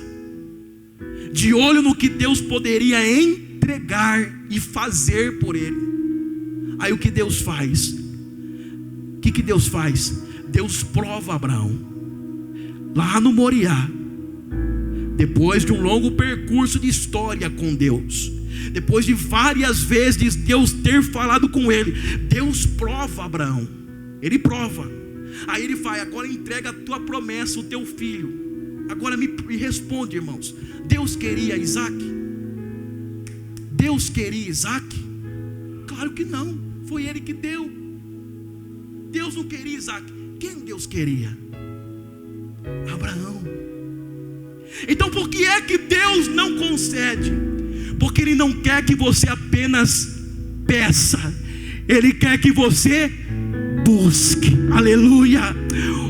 de olho no que Deus poderia entregar e fazer por ele. Aí o que Deus faz? O que Deus faz? Deus prova Abraão lá no Moriá. Depois de um longo percurso de história com Deus, depois de várias vezes Deus ter falado com ele, Deus prova Abraão. Ele prova. Aí ele vai: agora entrega a tua promessa, o teu filho. Agora me responde, irmãos, Deus queria Isaac? Deus queria Isaac? Claro que não, foi ele que deu. Deus não queria Isaac. Quem Deus queria? Abraão. Então por que é que Deus não concede? Porque Ele não quer que você apenas peça, Ele quer que você busque. Aleluia,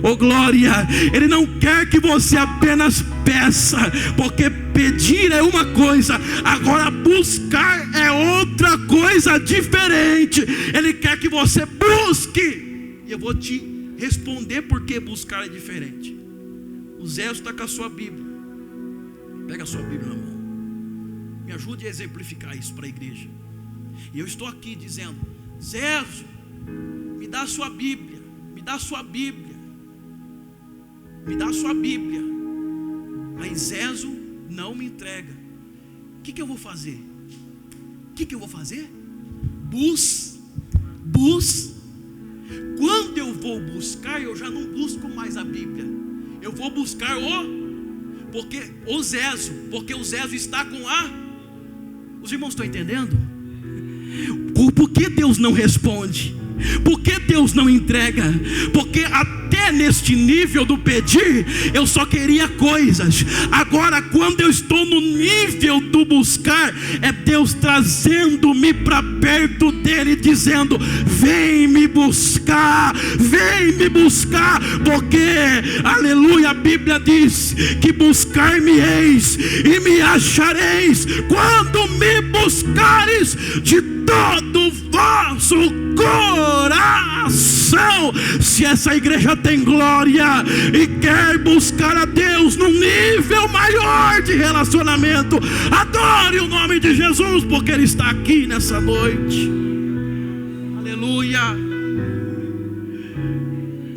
oh glória. Ele não quer que você apenas peça, porque pedir é uma coisa, agora buscar é outra coisa diferente. Ele quer que você busque. E eu vou te responder porque buscar é diferente. O Zé está com a sua Bíblia. Pega a sua Bíblia na mão. Me ajude a exemplificar isso para a igreja. E eu estou aqui dizendo: Zézo, me dá a sua Bíblia. Me dá a sua Bíblia. Me dá a sua Bíblia. Aí Zézo não me entrega. O que eu vou fazer? O que eu vou fazer? Quando eu vou buscar, eu já não busco mais a Bíblia. Eu vou buscar porque o Zezo está com a Os irmãos estão entendendo? Por que Deus não responde? Por que Deus não entrega? Porque até neste nível do pedir, eu só queria coisas. Agora, quando eu estou no nível do buscar, é Deus trazendo-me para perto dele, dizendo: vem me buscar, porque, aleluia, a Bíblia diz que buscar-me-eis e me achareis, quando me buscares de todo o vosso coração. Se essa igreja tem glória e quer buscar a Deus num nível maior de relacionamento, adore o nome de Jesus, porque Ele está aqui nessa noite. Aleluia.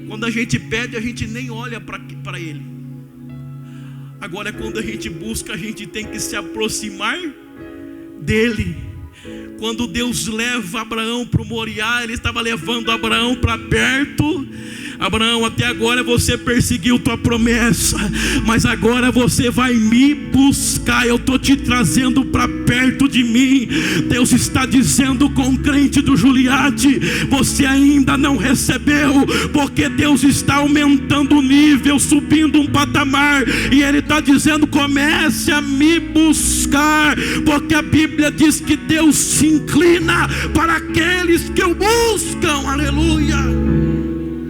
Quando a gente pede, a gente nem olha para Ele. Agora, quando a gente busca, a gente tem que se aproximar dEle. Quando Deus leva Abraão para o Moriá, Ele estava levando Abraão para perto. Abraão, até agora você perseguiu tua promessa, mas agora você vai me buscar. Eu estou te trazendo para perto de mim. Deus está dizendo com o crente do Juliate: você ainda não recebeu, porque Deus está aumentando o nível, subindo um patamar, e Ele está dizendo: comece a me buscar, porque a Bíblia diz que Deus se inclina para aqueles que o buscam. Aleluia.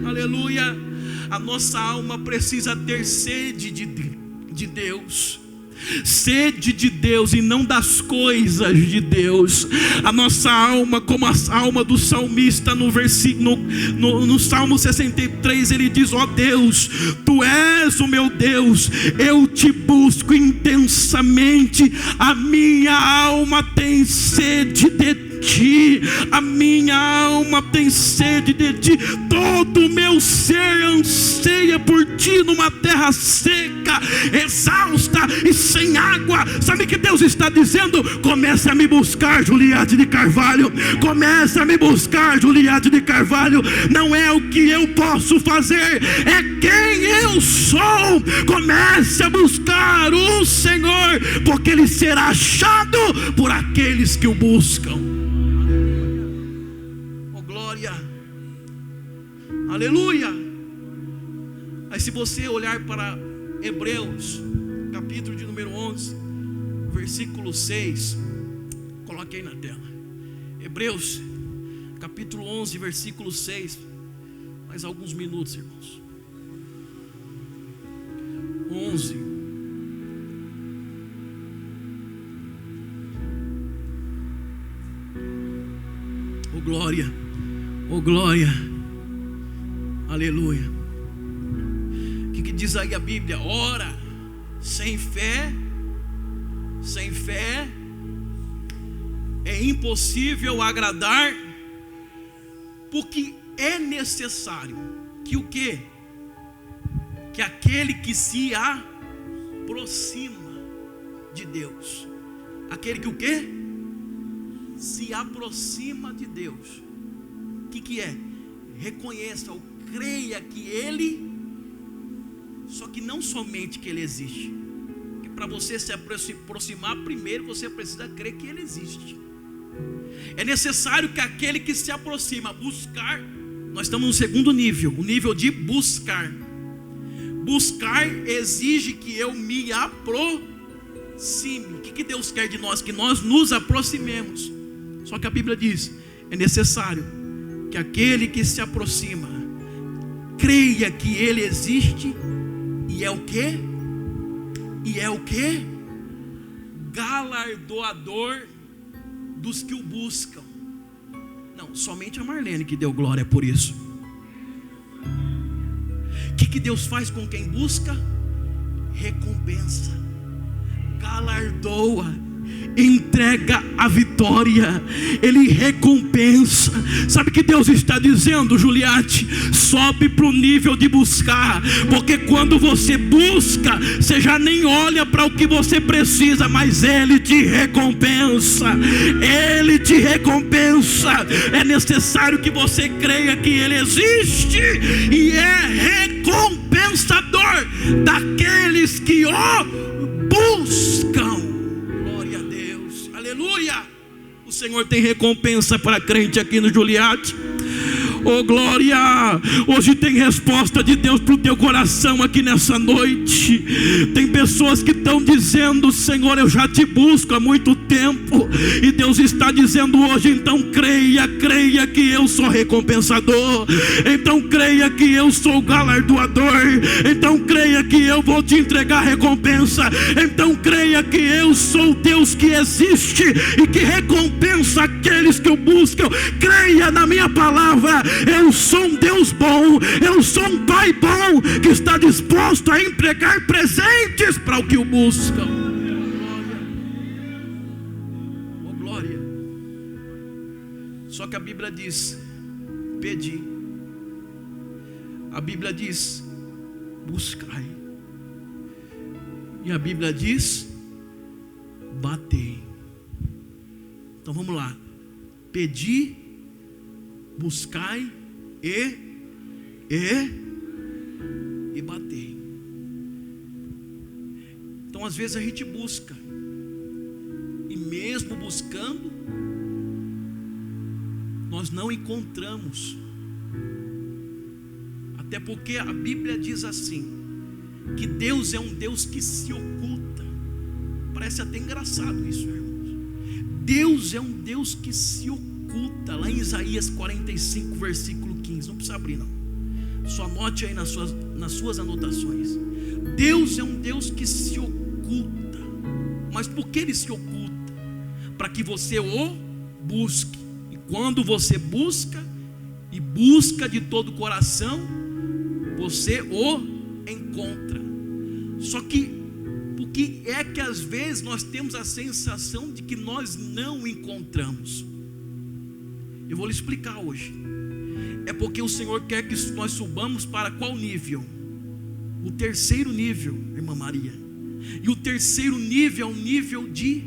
Aleluia. A nossa alma precisa ter sede de Deus. Sede de Deus e não das coisas de Deus. A nossa alma, como a alma do salmista, no Salmo 63, ele diz: ó Deus, Tu és o meu Deus, eu te busco intensamente, a minha alma tem sede de Ti, a minha alma tem sede de Ti, todo o meu ser anseia por Ti numa terra seca, exausta e sem água. Sabe o que Deus está dizendo? Comece a me buscar, Juliate de Carvalho. Comece a me buscar, Juliate de Carvalho. Não é o que eu posso fazer, é quem eu sou. Comece a buscar o Senhor, porque Ele será achado por aqueles que o buscam. Aleluia. Aí, se você olhar para Hebreus, capítulo de número 11, versículo 6, coloque aí na tela. Hebreus, capítulo 11, versículo 6. Mais alguns minutos, irmãos. 11. Oh glória, oh glória. Aleluia. O que diz aí a Bíblia? Ora, sem fé é impossível agradar, porque é necessário que o quê? Que aquele que se aproxima de Deus, aquele que o quê? Se aproxima de Deus, o que é? Reconheça ou creia que Ele, só que não somente que Ele existe, porque para você se aproximar, primeiro você precisa crer que Ele existe. É necessário que aquele que se aproxima, buscar. Nós estamos no segundo nível, o nível de buscar. Buscar exige que eu me aproxime. O que Deus quer de nós? Que nós nos aproximemos. Só que a Bíblia diz: é necessário que aquele que se aproxima creia que Ele existe, e é o quê? Galardoador dos que o buscam. Não, somente a Marlene que deu glória por isso. O que Deus faz com quem busca? Recompensa, galardoa, entrega a vitória, Ele recompensa. Sabe o que Deus está dizendo, Juliate? Sobe para o nível de buscar, porque quando você busca, você já nem olha para o que você precisa, mas Ele te recompensa. Ele te recompensa. É necessário que você creia que Ele existe e é recompensador daqueles que o buscam. Aleluia. O Senhor tem recompensa para crente aqui no Juliate. Oh glória, hoje tem resposta de Deus para o teu coração aqui nessa noite. Tem pessoas que estão dizendo: Senhor, eu já te busco há muito tempo. E Deus está dizendo hoje: então creia que eu sou recompensador. Então creia que eu sou galardoador. Então creia que eu vou te entregar recompensa. Então creia que eu sou o Deus que existe e que recompensa aqueles que o buscam. Creia na minha palavra. Eu sou um Deus bom, eu sou um Pai bom, que está disposto a entregar presentes para o que o buscam. Oh glória. Só que a Bíblia diz: pedi. A Bíblia diz: buscai. E a Bíblia diz: batei. Então vamos lá. Pedi, buscai e batei. Então às vezes a gente busca, e mesmo buscando, nós não encontramos. Até porque a Bíblia diz assim, que Deus é um Deus que se oculta. Parece até engraçado isso, irmãos. Deus é um Deus que se oculta. Lá em Isaías 45, versículo 15. Não precisa abrir não, só anote aí nas suas anotações. Deus é um Deus que se oculta. Mas por que Ele se oculta? Para que você o busque. E quando você busca, e busca de todo o coração, você o encontra. Só que por que é que às vezes nós temos a sensação de que nós não encontramos? Eu vou lhe explicar hoje. É porque o Senhor quer que nós subamos para qual nível? O terceiro nível, irmã Maria. E o terceiro nível é o nível de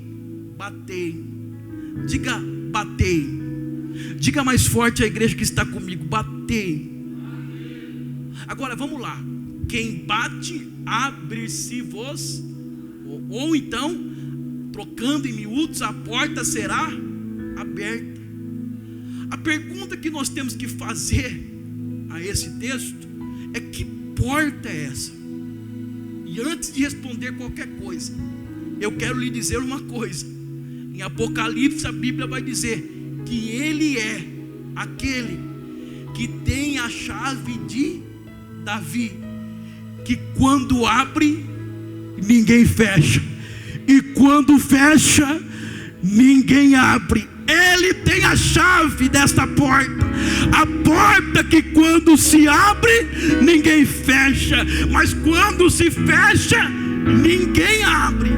batei. Diga batei. Diga mais forte a igreja que está comigo: batei. Agora vamos lá. Quem bate, abre-se-vos. Ou então, trocando em miúdos, a porta será aberta. A pergunta que nós temos que fazer a esse texto é: que porta é essa? E antes de responder qualquer coisa, eu quero lhe dizer uma coisa. Em Apocalipse a Bíblia vai dizer que Ele é aquele que tem a chave de Davi, que quando abre, ninguém fecha, e quando fecha, ninguém abre. Ele tem a chave desta porta. A porta que quando se abre, ninguém fecha, mas quando se fecha, ninguém abre.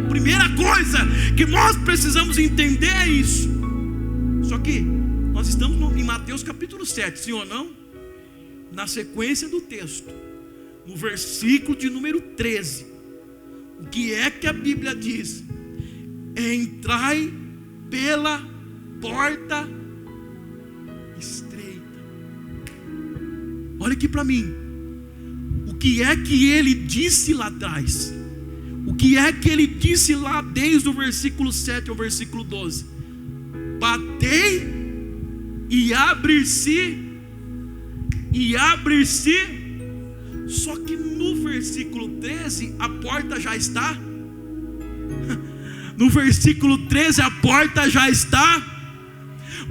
Primeira coisa que nós precisamos entender é isso. Só que nós estamos em Mateus capítulo 7, sim ou não? Na sequência do texto, no versículo de número 13, o que é que a Bíblia diz? Entrai pela porta estreita. Olha aqui para mim. O que é que ele disse lá atrás? O que é que ele disse lá desde o versículo 7 ao versículo 12? Batei e abre-se. Só que no versículo 13 a porta já está. No versículo 13 a porta já está,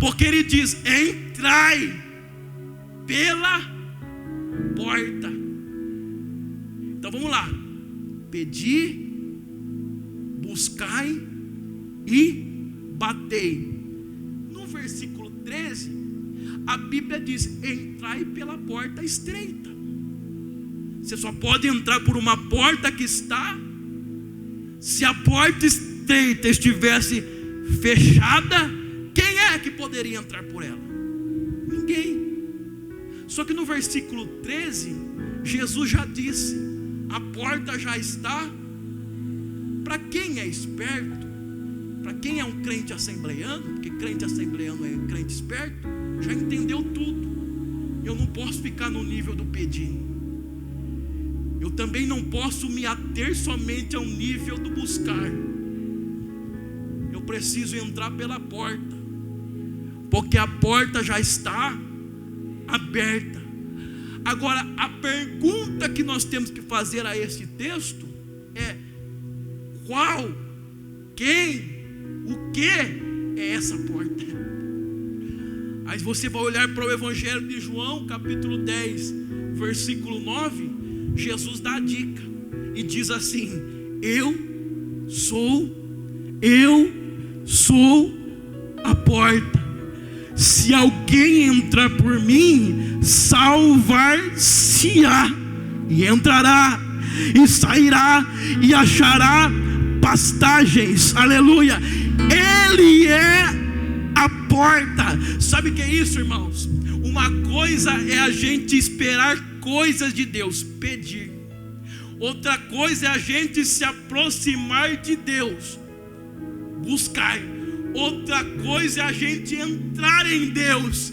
porque ele diz: entrai pela porta. Então vamos lá. Pedi, buscai e batei. No versículo 13 a Bíblia diz: entrai pela porta estreita. Você só pode entrar por uma porta que está. Se a porta estreita estivesse fechada, quem é que poderia entrar por ela? Ninguém. Só que no versículo 13 Jesus já disse: a porta já está. Para quem é esperto, para quem é um crente assembleiano, porque crente assembleiano é crente esperto, já entendeu tudo. Eu não posso ficar no nível do pedir. Eu também não posso me ater somente ao nível do buscar. Eu preciso entrar pela porta, porque a porta já está aberta. Agora, a pergunta que nós temos que fazer a esse texto é: qual, quem, o que é essa porta? Aí você vai olhar para o Evangelho de João, capítulo 10, versículo 9. Jesus dá a dica e diz assim: eu sou a porta. Se alguém entrar por mim, salvar-se-á, e entrará, e sairá, e achará pastagens. Aleluia. Ele é a porta. Sabe o que é isso, irmãos? Uma coisa é a gente esperar coisas de Deus, pedir. Outra coisa é a gente se aproximar de Deus, buscar. Outra coisa é a gente entrar em Deus.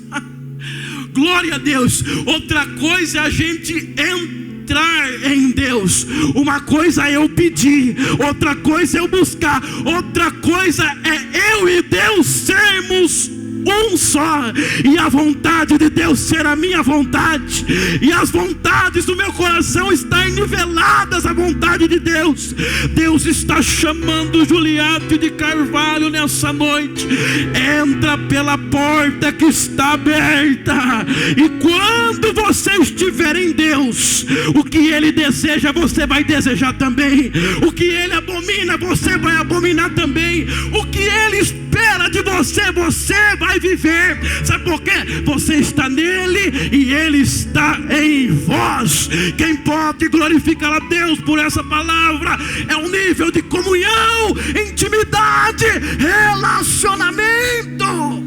Glória a Deus. Outra coisa é a gente entrar em Deus. Uma coisa é eu pedir, outra coisa é eu buscar, outra coisa é eu e Deus sermos um só, e a vontade de Deus ser a minha vontade, e as vontades do meu coração estarem niveladas à vontade de Deus. Deus está chamando Juliette de Carvalho nessa noite. Entra pela porta que está aberta, e quando você estiver em Deus, o que Ele deseja, você vai desejar também. O que Ele abomina, você vai abominar também. O que Ele espera de você, você vai viver. Sabe por quê? Você está nele e Ele está em vós. Quem pode glorificar a Deus por essa palavra é um nível de comunhão, intimidade, relacionamento.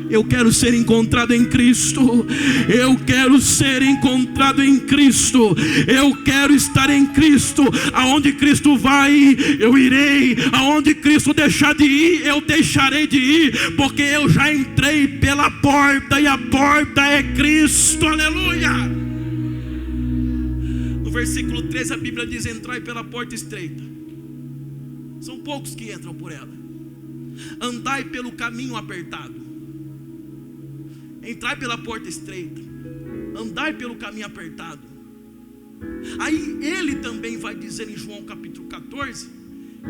Eu quero ser encontrado em Cristo. Eu quero ser encontrado em Cristo. Eu quero estar em Cristo. Aonde Cristo vai, eu irei. Aonde Cristo deixar de ir, eu deixarei de ir, porque eu já entrei pela porta, e a porta é Cristo. Aleluia. No versículo 13 a Bíblia diz: entrai pela porta estreita. São poucos que entram por ela. Andai pelo caminho apertado. Entrai pela porta estreita, andai pelo caminho apertado. Aí ele também vai dizer em João capítulo 14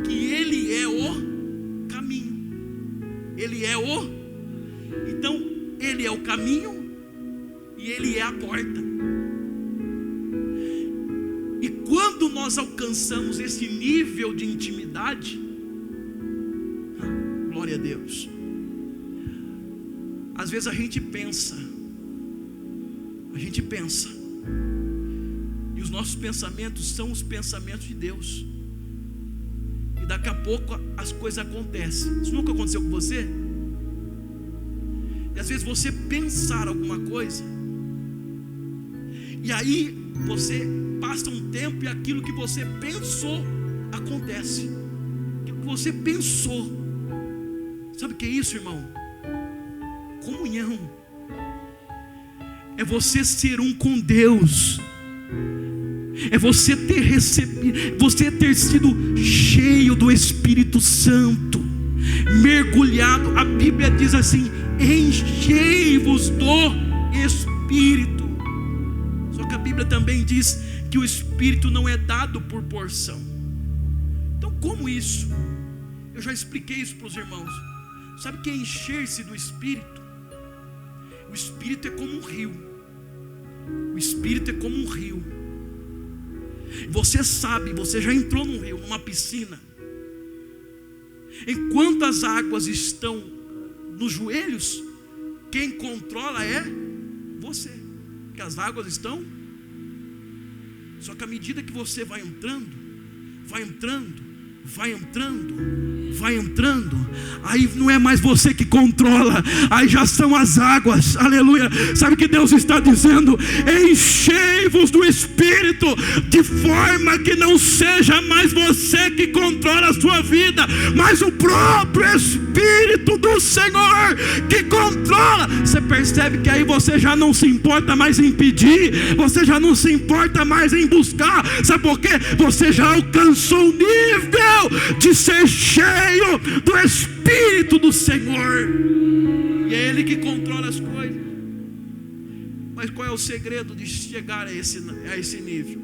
que ele é o caminho. Ele é o. Então ele é o caminho e ele é a porta. E quando nós alcançamos esse nível de intimidade, glória a Deus. Às vezes a gente pensa, e os nossos pensamentos são os pensamentos de Deus, e daqui a pouco as coisas acontecem. Isso nunca aconteceu com você? E às vezes você pensar alguma coisa, e aí você passa um tempo e aquilo que você pensou acontece. Aquilo que você pensou. Sabe o que é isso, irmão? Comunhão é você ser um com Deus, é você ter recebido, você ter sido cheio do Espírito Santo, mergulhado. A Bíblia diz assim: enchei-vos do Espírito. Só que a Bíblia também diz que o Espírito não é dado por porção. Então, como isso? Eu já expliquei isso para os irmãos. Sabe o que é encher-se do Espírito? O Espírito é como um rio. O Espírito é como um rio. Você sabe, você já entrou num rio, numa piscina. Enquanto as águas estão nos joelhos, quem controla é você, porque as águas estão. Só que à medida que você vai entrando, vai entrando, aí não é mais você que controla, aí já são as águas, aleluia. Sabe o que Deus está dizendo? Enchei-vos do Espírito, de forma que não seja mais você que controla a sua vida, mas o próprio Espírito do Senhor que controla. Você percebe que aí você já não se importa mais em pedir, você já não se importa mais em buscar. Sabe por quê? Você já alcançou o nível de ser cheio do Espírito do Senhor, e é Ele que controla as coisas. Mas qual é o segredo de chegar a esse nível?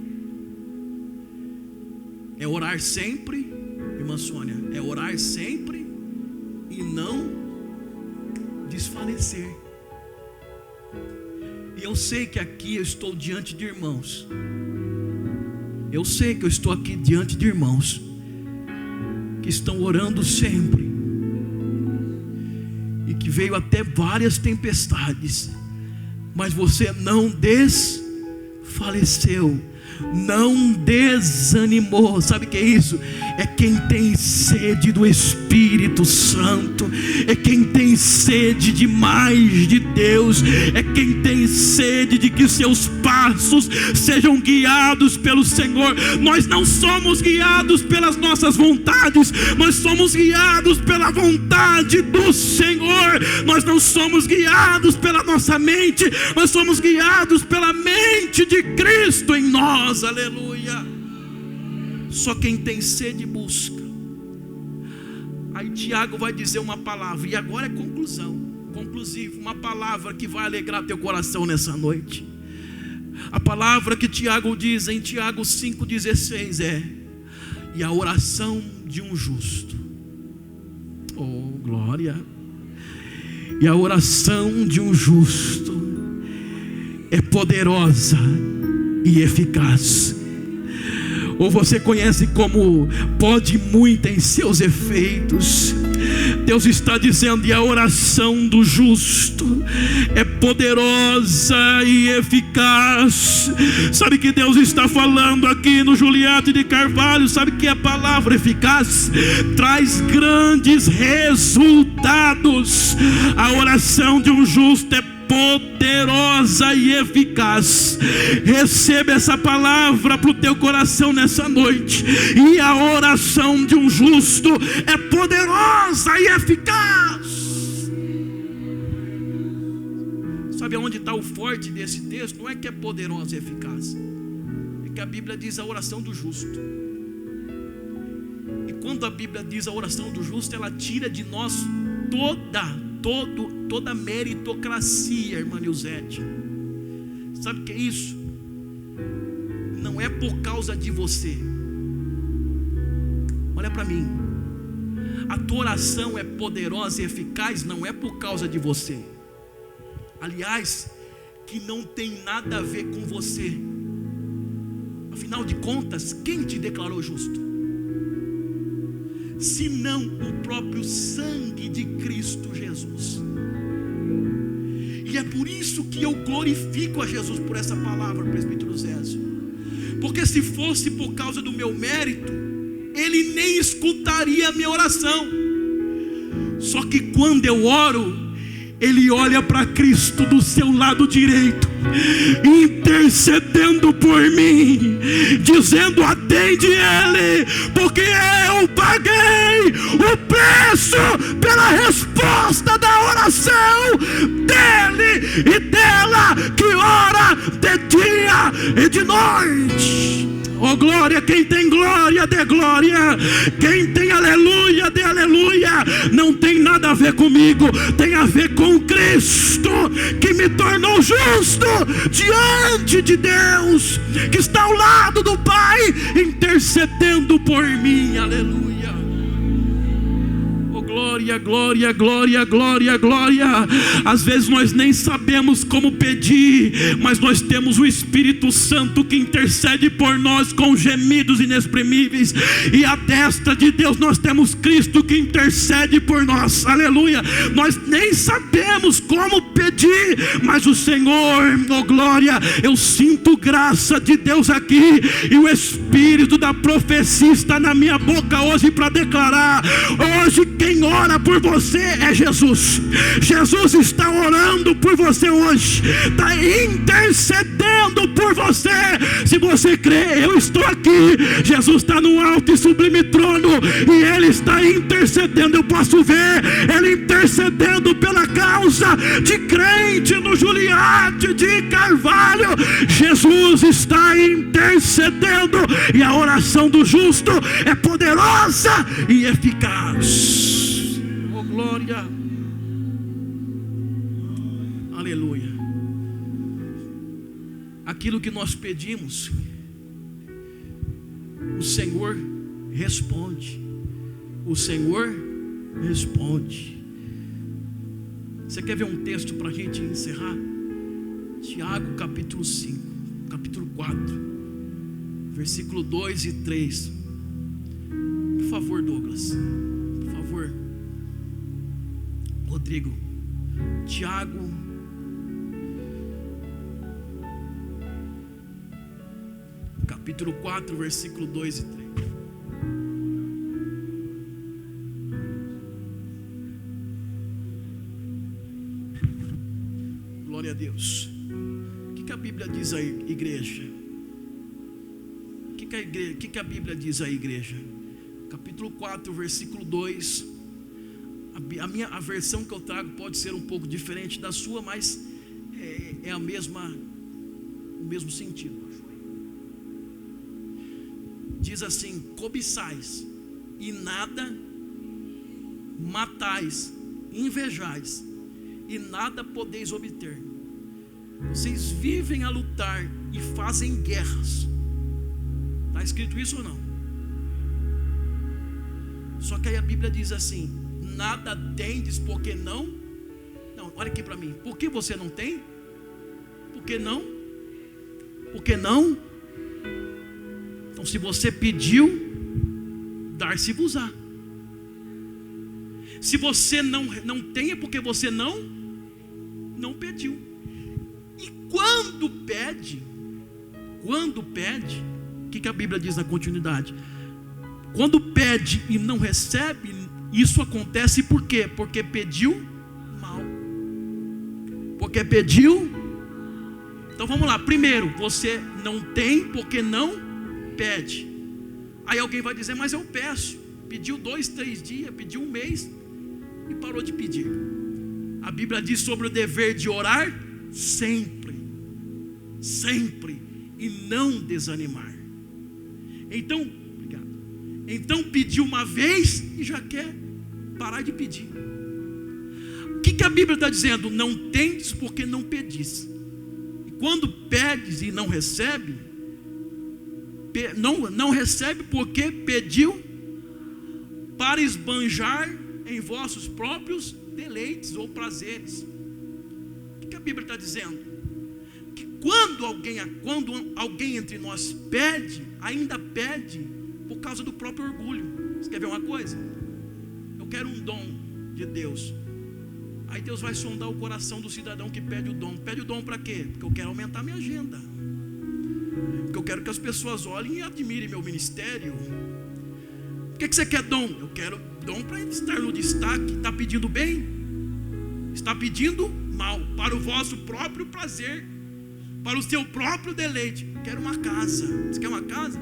É orar sempre, irmã Sônia, é orar sempre e não desfalecer. E eu sei que aqui eu estou diante de irmãos, eu sei que eu estou aqui diante de irmãos que estão orando sempre, e que veio até várias tempestades, mas você não desfaleceu, não desanimou. Sabe o que é isso? É quem tem sede do Espírito Santo, é quem tem sede de mais de Deus, é quem tem sede de que seus passos sejam guiados pelo Senhor. Nós não somos guiados pelas nossas vontades, nós somos guiados pela vontade do Senhor. Nós não somos guiados pela nossa mente, nós somos guiados pela mente de Cristo em nós, aleluia. Só quem tem sede busca. Aí Tiago vai dizer uma palavra, e agora é conclusiva, uma palavra que vai alegrar teu coração nessa noite. A palavra que Tiago diz em Tiago 5,16 é: e a oração de um justo, oh glória, e a oração de um justo é poderosa e eficaz. Ou você conhece como pode muito em seus efeitos. Deus está dizendo: e a oração do justo é poderosa e eficaz. Sabe que Deus está falando aqui no Juliette de Carvalho? Sabe que a palavra eficaz traz grandes resultados. A oração de um justo é poderosa e eficaz. Receba essa palavra para o teu coração nessa noite. E a oração de um justo é poderosa e eficaz. Sabe aonde está o forte desse texto? Não é que é poderosa e eficaz, é que a Bíblia diz a oração do justo. E quando a Bíblia diz a oração do justo, ela tira de nós toda meritocracia, irmã Nilzete. Sabe o que é isso? Não é por causa de você. Olha para mim. A tua oração é poderosa e eficaz, não é por causa de você. Aliás, que não tem nada a ver com você. Afinal de contas, quem te declarou justo? Senão o próprio sangue de Cristo Jesus. E é por isso que eu glorifico a Jesus por essa palavra, presbítero Zésio. Porque se fosse por causa do meu mérito, Ele nem escutaria a minha oração. Só que quando eu oro, Ele olha para Cristo do seu lado direito, intercedendo por mim, dizendo: atende Ele, porque eu paguei o preço pela resposta da oração dele e dela, que ora de dia e de noite. Oh glória, quem tem glória, dê glória. Quem tem aleluia, dê aleluia. Não tem nada a ver comigo, tem a ver com Cristo, que me tornou justo diante de Deus, que está ao lado do Pai, intercedendo por mim, aleluia. Oh glória, glória, glória, glória, glória. Às vezes nós nem sabemos como pedir, mas nós temos o Espírito Santo que intercede por nós com gemidos inexprimíveis, e à destra de Deus nós temos Cristo que intercede por nós, aleluia. Nós nem sabemos como pedir, mas o Senhor, oh glória, eu sinto graça de Deus aqui, e o Espírito da profecia está na minha boca hoje para declarar: hoje quem ora por você é Jesus. Jesus está orando por você hoje, está intercedendo por você. Se você crê, eu estou aqui. Jesus está no alto e sublime trono e Ele está intercedendo. Eu posso ver Ele intercedendo pela causa de crente no Juliarte de Carvalho. Jesus está intercedendo e a oração do justo é poderosa e eficaz. Oh, glória. Aleluia. Aquilo que nós pedimos, o Senhor responde. O Senhor responde. Você quer ver um texto para a gente encerrar? Tiago capítulo 5, capítulo 4, versículo 2 e 3. Por favor, Douglas. Por favor, Rodrigo. Tiago capítulo 4, versículo 2 e 3. Glória a Deus. O que a Bíblia diz aí, igreja? O que a Bíblia diz aí, igreja? Capítulo 4, versículo 2. A versão que eu trago pode ser um pouco diferente da sua, mas é o mesmo sentido. Diz assim: cobiçais e nada matais, invejais e nada podeis obter. Vocês vivem a lutar e fazem guerras. Está escrito isso ou não? Só que aí a Bíblia diz assim: nada tendes porque não. Não, olha aqui para mim. Por que você não tem? Porque não? Porque não? Então, se você pediu, dar-se-vos-á. Se você não tem, é porque você não pediu. E quando pede, o que a Bíblia diz na continuidade? Quando pede e não recebe, isso acontece por quê? Porque pediu mal. Porque pediu. Então vamos lá. Primeiro, você não tem porque não pede. Aí alguém vai dizer: mas eu peço. Pediu 2, 3 dias, pediu 1 mês e parou de pedir. A Bíblia diz sobre o dever de orar sempre, sempre, e não desanimar. Então, obrigado. Então pediu uma vez e já quer parar de pedir. O que a Bíblia está dizendo? Não tendes porque não pedis. E quando pedes e não recebe, não recebe porque pediu para esbanjar em vossos próprios deleites ou prazeres. O que a Bíblia está dizendo? Que quando alguém entre nós pede, ainda pede por causa do próprio orgulho. Você quer ver uma coisa? Eu quero um dom de Deus. Aí Deus vai sondar o coração do cidadão que pede o dom. Pede o dom para quê? Porque eu quero aumentar minha agenda, porque eu quero que as pessoas olhem e admirem meu ministério. Por que você quer dom? Eu quero dom para estar no destaque. Está pedindo bem? Está pedindo mal, para o vosso próprio prazer, para o seu próprio deleite. Quero uma casa. Você quer uma casa?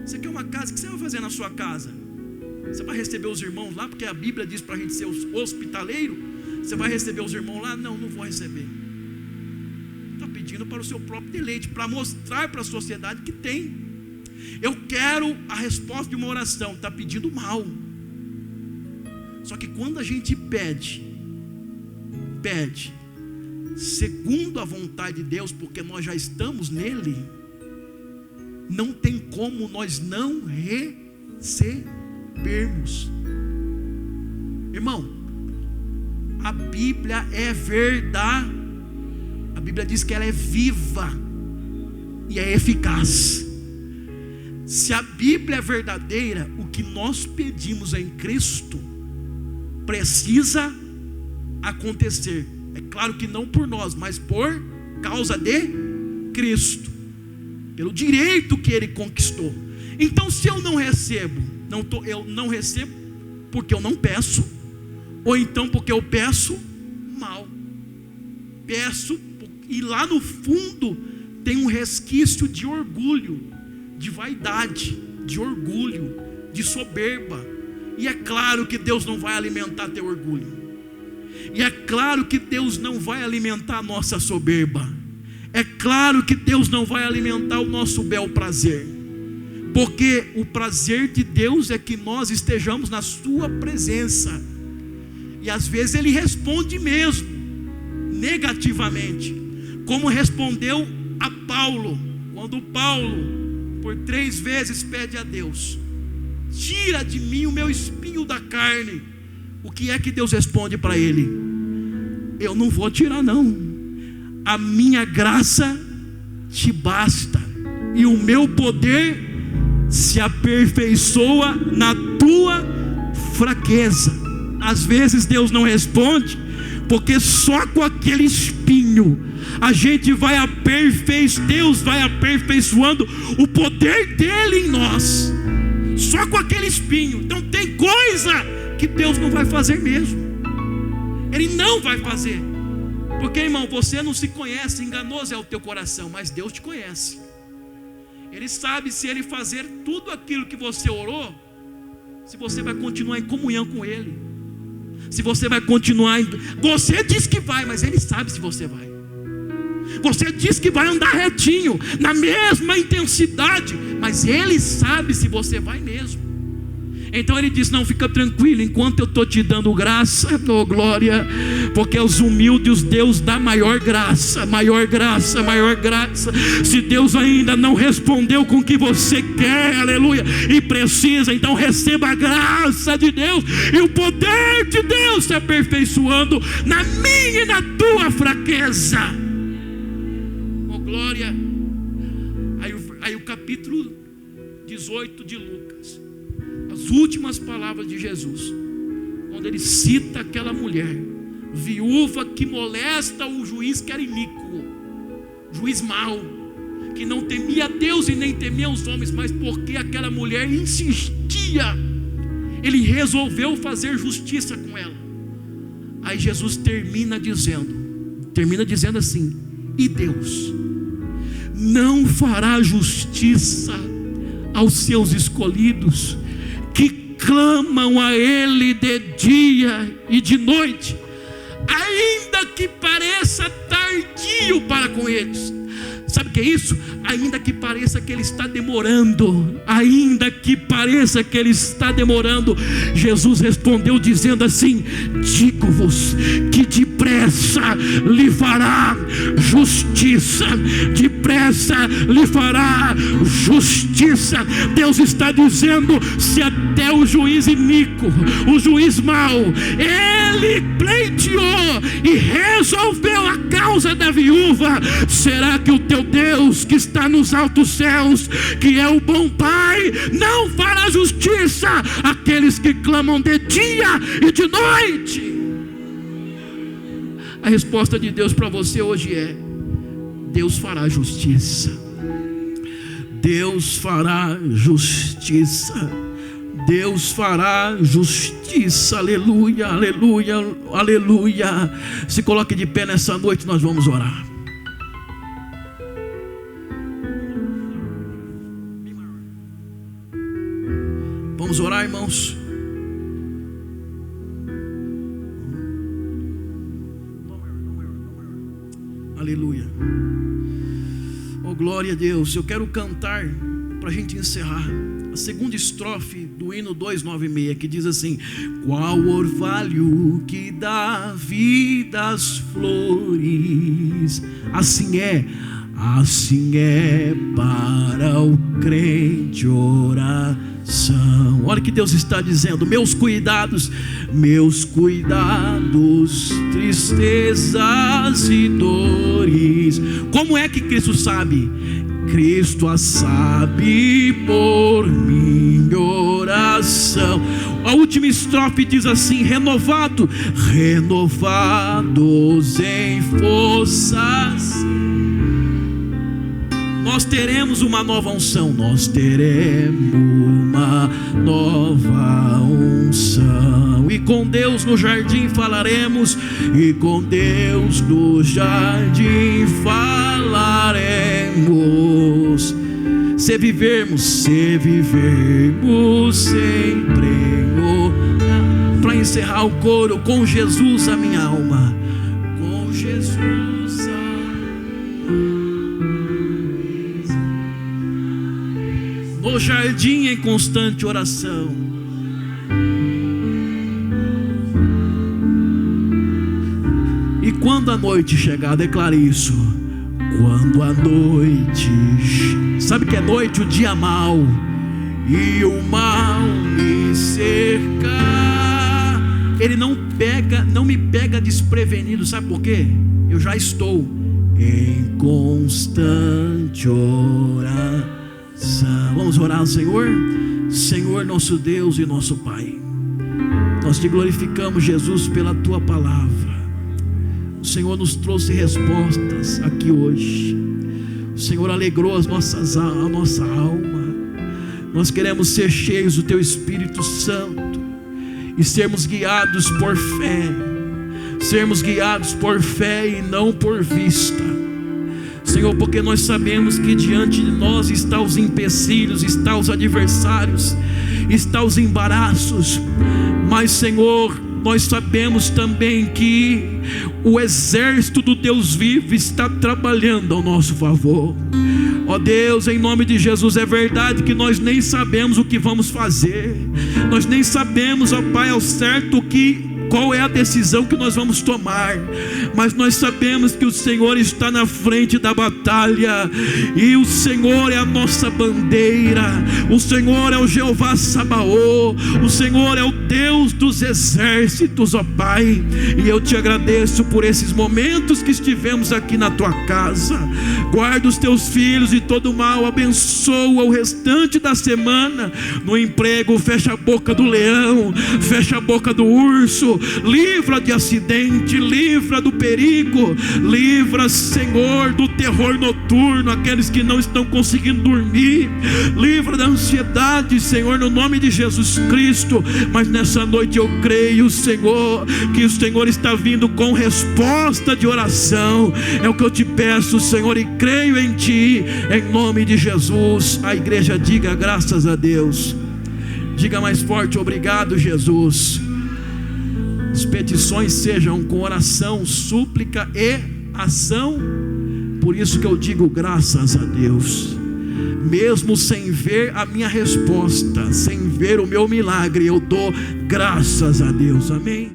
Você quer uma casa? O que você vai fazer na sua casa? Você vai receber os irmãos lá? Porque a Bíblia diz para a gente ser hospitaleiro. Você vai receber os irmãos lá? Não, não vou receber. Está pedindo para o seu próprio deleite, para mostrar para a sociedade que tem. Eu quero a resposta de uma oração. Está pedindo mal. Só que quando a gente pede segundo a vontade de Deus, porque nós já estamos nele, não tem como nós não recebermos. Irmão, a Bíblia é verdade. A Bíblia diz que ela é viva e é eficaz. Se a Bíblia é verdadeira, o que nós pedimos em Cristo precisa acontecer. É claro que não por nós, mas por causa de Cristo, pelo direito que Ele conquistou. Então, se eu não recebo, eu não recebo porque eu não peço, ou então porque eu peço mal. Peço, e lá no fundo tem um resquício de orgulho, de vaidade, de orgulho, de soberba. E é claro que Deus não vai alimentar teu orgulho, e é claro que Deus não vai alimentar a nossa soberba, é claro que Deus não vai alimentar o nosso bel prazer, porque o prazer de Deus é que nós estejamos na sua presença. E às vezes Ele responde mesmo negativamente, como respondeu a Paulo, quando Paulo por 3 vezes pede a Deus: tira de mim o meu espinho da carne. O que é que Deus responde para ele? Eu não vou tirar não, a minha graça te basta, e o meu poder se aperfeiçoa na tua fraqueza. Às vezes Deus não responde, porque só com aquele espinho a gente vai Deus vai aperfeiçoando o poder dele em nós, só com aquele espinho. Então tem coisa que Deus não vai fazer mesmo, Ele não vai fazer, porque, irmão, você não se conhece, enganoso é o teu coração, mas Deus te conhece. Ele sabe se Ele fazer tudo aquilo que você orou, se você vai continuar em comunhão com Ele, se você vai continuar você diz que vai, mas Ele sabe se você vai. Você diz que vai andar retinho, na mesma intensidade, mas Ele sabe se você vai mesmo. Então Ele diz: não, fica tranquilo, enquanto eu estou te dando graça, oh glória, porque aos humildes Deus dá maior graça, maior graça, maior graça. Se Deus ainda não respondeu com o que você quer, aleluia, e precisa, então receba a graça de Deus e o poder de Deus se aperfeiçoando na minha e na tua fraqueza, oh glória. Aí o capítulo 18 de Lucas, as últimas palavras de Jesus, quando Ele cita aquela mulher viúva que molesta o juiz que era iníquo, juiz mau, que não temia Deus e nem temia os homens, mas porque aquela mulher insistia, Ele resolveu fazer justiça com ela. Aí Jesus termina dizendo assim: e Deus não fará justiça aos seus escolhidos, que clamam a Ele de dia e de noite, ainda que pareça tardio para com eles. Sabe o que é isso? Ainda que pareça que Ele está demorando, ainda que pareça que Ele está demorando, Jesus respondeu dizendo assim: digo-vos que depressa lhe fará justiça, depressa lhe fará justiça. Deus está dizendo: se até o juiz iníquo, o juiz mau, ele pleiteou e resolveu a causa da viúva, será que o teu Deus que está nos altos céus, que é o bom Pai, não fará justiça àqueles que clamam de dia e de noite? A resposta de Deus para você hoje é: Deus fará justiça. Deus fará justiça. Deus fará justiça. Aleluia, aleluia, aleluia. Se coloque de pé nessa noite, nós vamos orar. Vamos orar, irmãos. Aleluia. Oh glória a Deus. Eu quero cantar para a gente encerrar a segunda estrofe do hino 296, que diz assim: qual orvalho que dá vida às flores, assim é para o crente oração. Olha que Deus está dizendo: meus cuidados, tristezas e dores. Como é que Cristo sabe? Cristo a sabe por minha oração. A última estrofe diz assim: renovados em forças, Nós teremos uma nova unção. Nós teremos uma nova unção. E com Deus no jardim falaremos. E com Deus no jardim falaremos. Se vivermos sempre. Para encerrar o coro, com Jesus a minha alma. Com Jesus a no jardim em constante oração. E quando a noite chegar, declare isso. Quando a noite, sabe que é noite, o dia mau, e o mal me cercar, ele não me pega desprevenido. Sabe por quê? Eu já estou em constante oração. Vamos orar ao Senhor. Senhor nosso Deus e nosso Pai, nós te glorificamos, Jesus, pela tua palavra. O Senhor nos trouxe respostas aqui hoje. O Senhor alegrou a nossa alma. Nós queremos ser cheios do teu Espírito Santo e sermos guiados por fé. Sermos guiados por fé e não por vista, Senhor, porque nós sabemos que diante de nós estão os empecilhos, estão os adversários, estão os embaraços. Mas, Senhor, nós sabemos também que o exército do Deus vivo está trabalhando ao nosso favor. Ó Deus, em nome de Jesus, é verdade que nós nem sabemos o que vamos fazer. Nós nem sabemos, ó Pai, ao certo qual é a decisão que nós vamos tomar, mas nós sabemos que o Senhor está na frente da batalha, e o Senhor é a nossa bandeira. O Senhor é o Jeová Sabaoth, o Senhor é o Deus dos exércitos, ó Pai. E eu te agradeço por esses momentos que estivemos aqui na tua casa. Guarda os teus filhos de todo mal, abençoa o restante da semana. No emprego, fecha a boca do leão, fecha a boca do urso, livra de acidente, livra do perigo, livra, Senhor, do terror noturno, aqueles que não estão conseguindo dormir, livra da ansiedade, Senhor, no nome de Jesus Cristo. Mas nessa noite eu creio, Senhor, que o Senhor está vindo com resposta de oração. É o que eu te peço, Senhor, e creio em Ti, em nome de Jesus. A igreja diga graças a Deus. Diga mais forte: obrigado, Jesus. As petições sejam com oração, súplica e ação. Por isso que eu digo graças a Deus. Mesmo sem ver a minha resposta, sem ver o meu milagre, eu dou graças a Deus. Amém.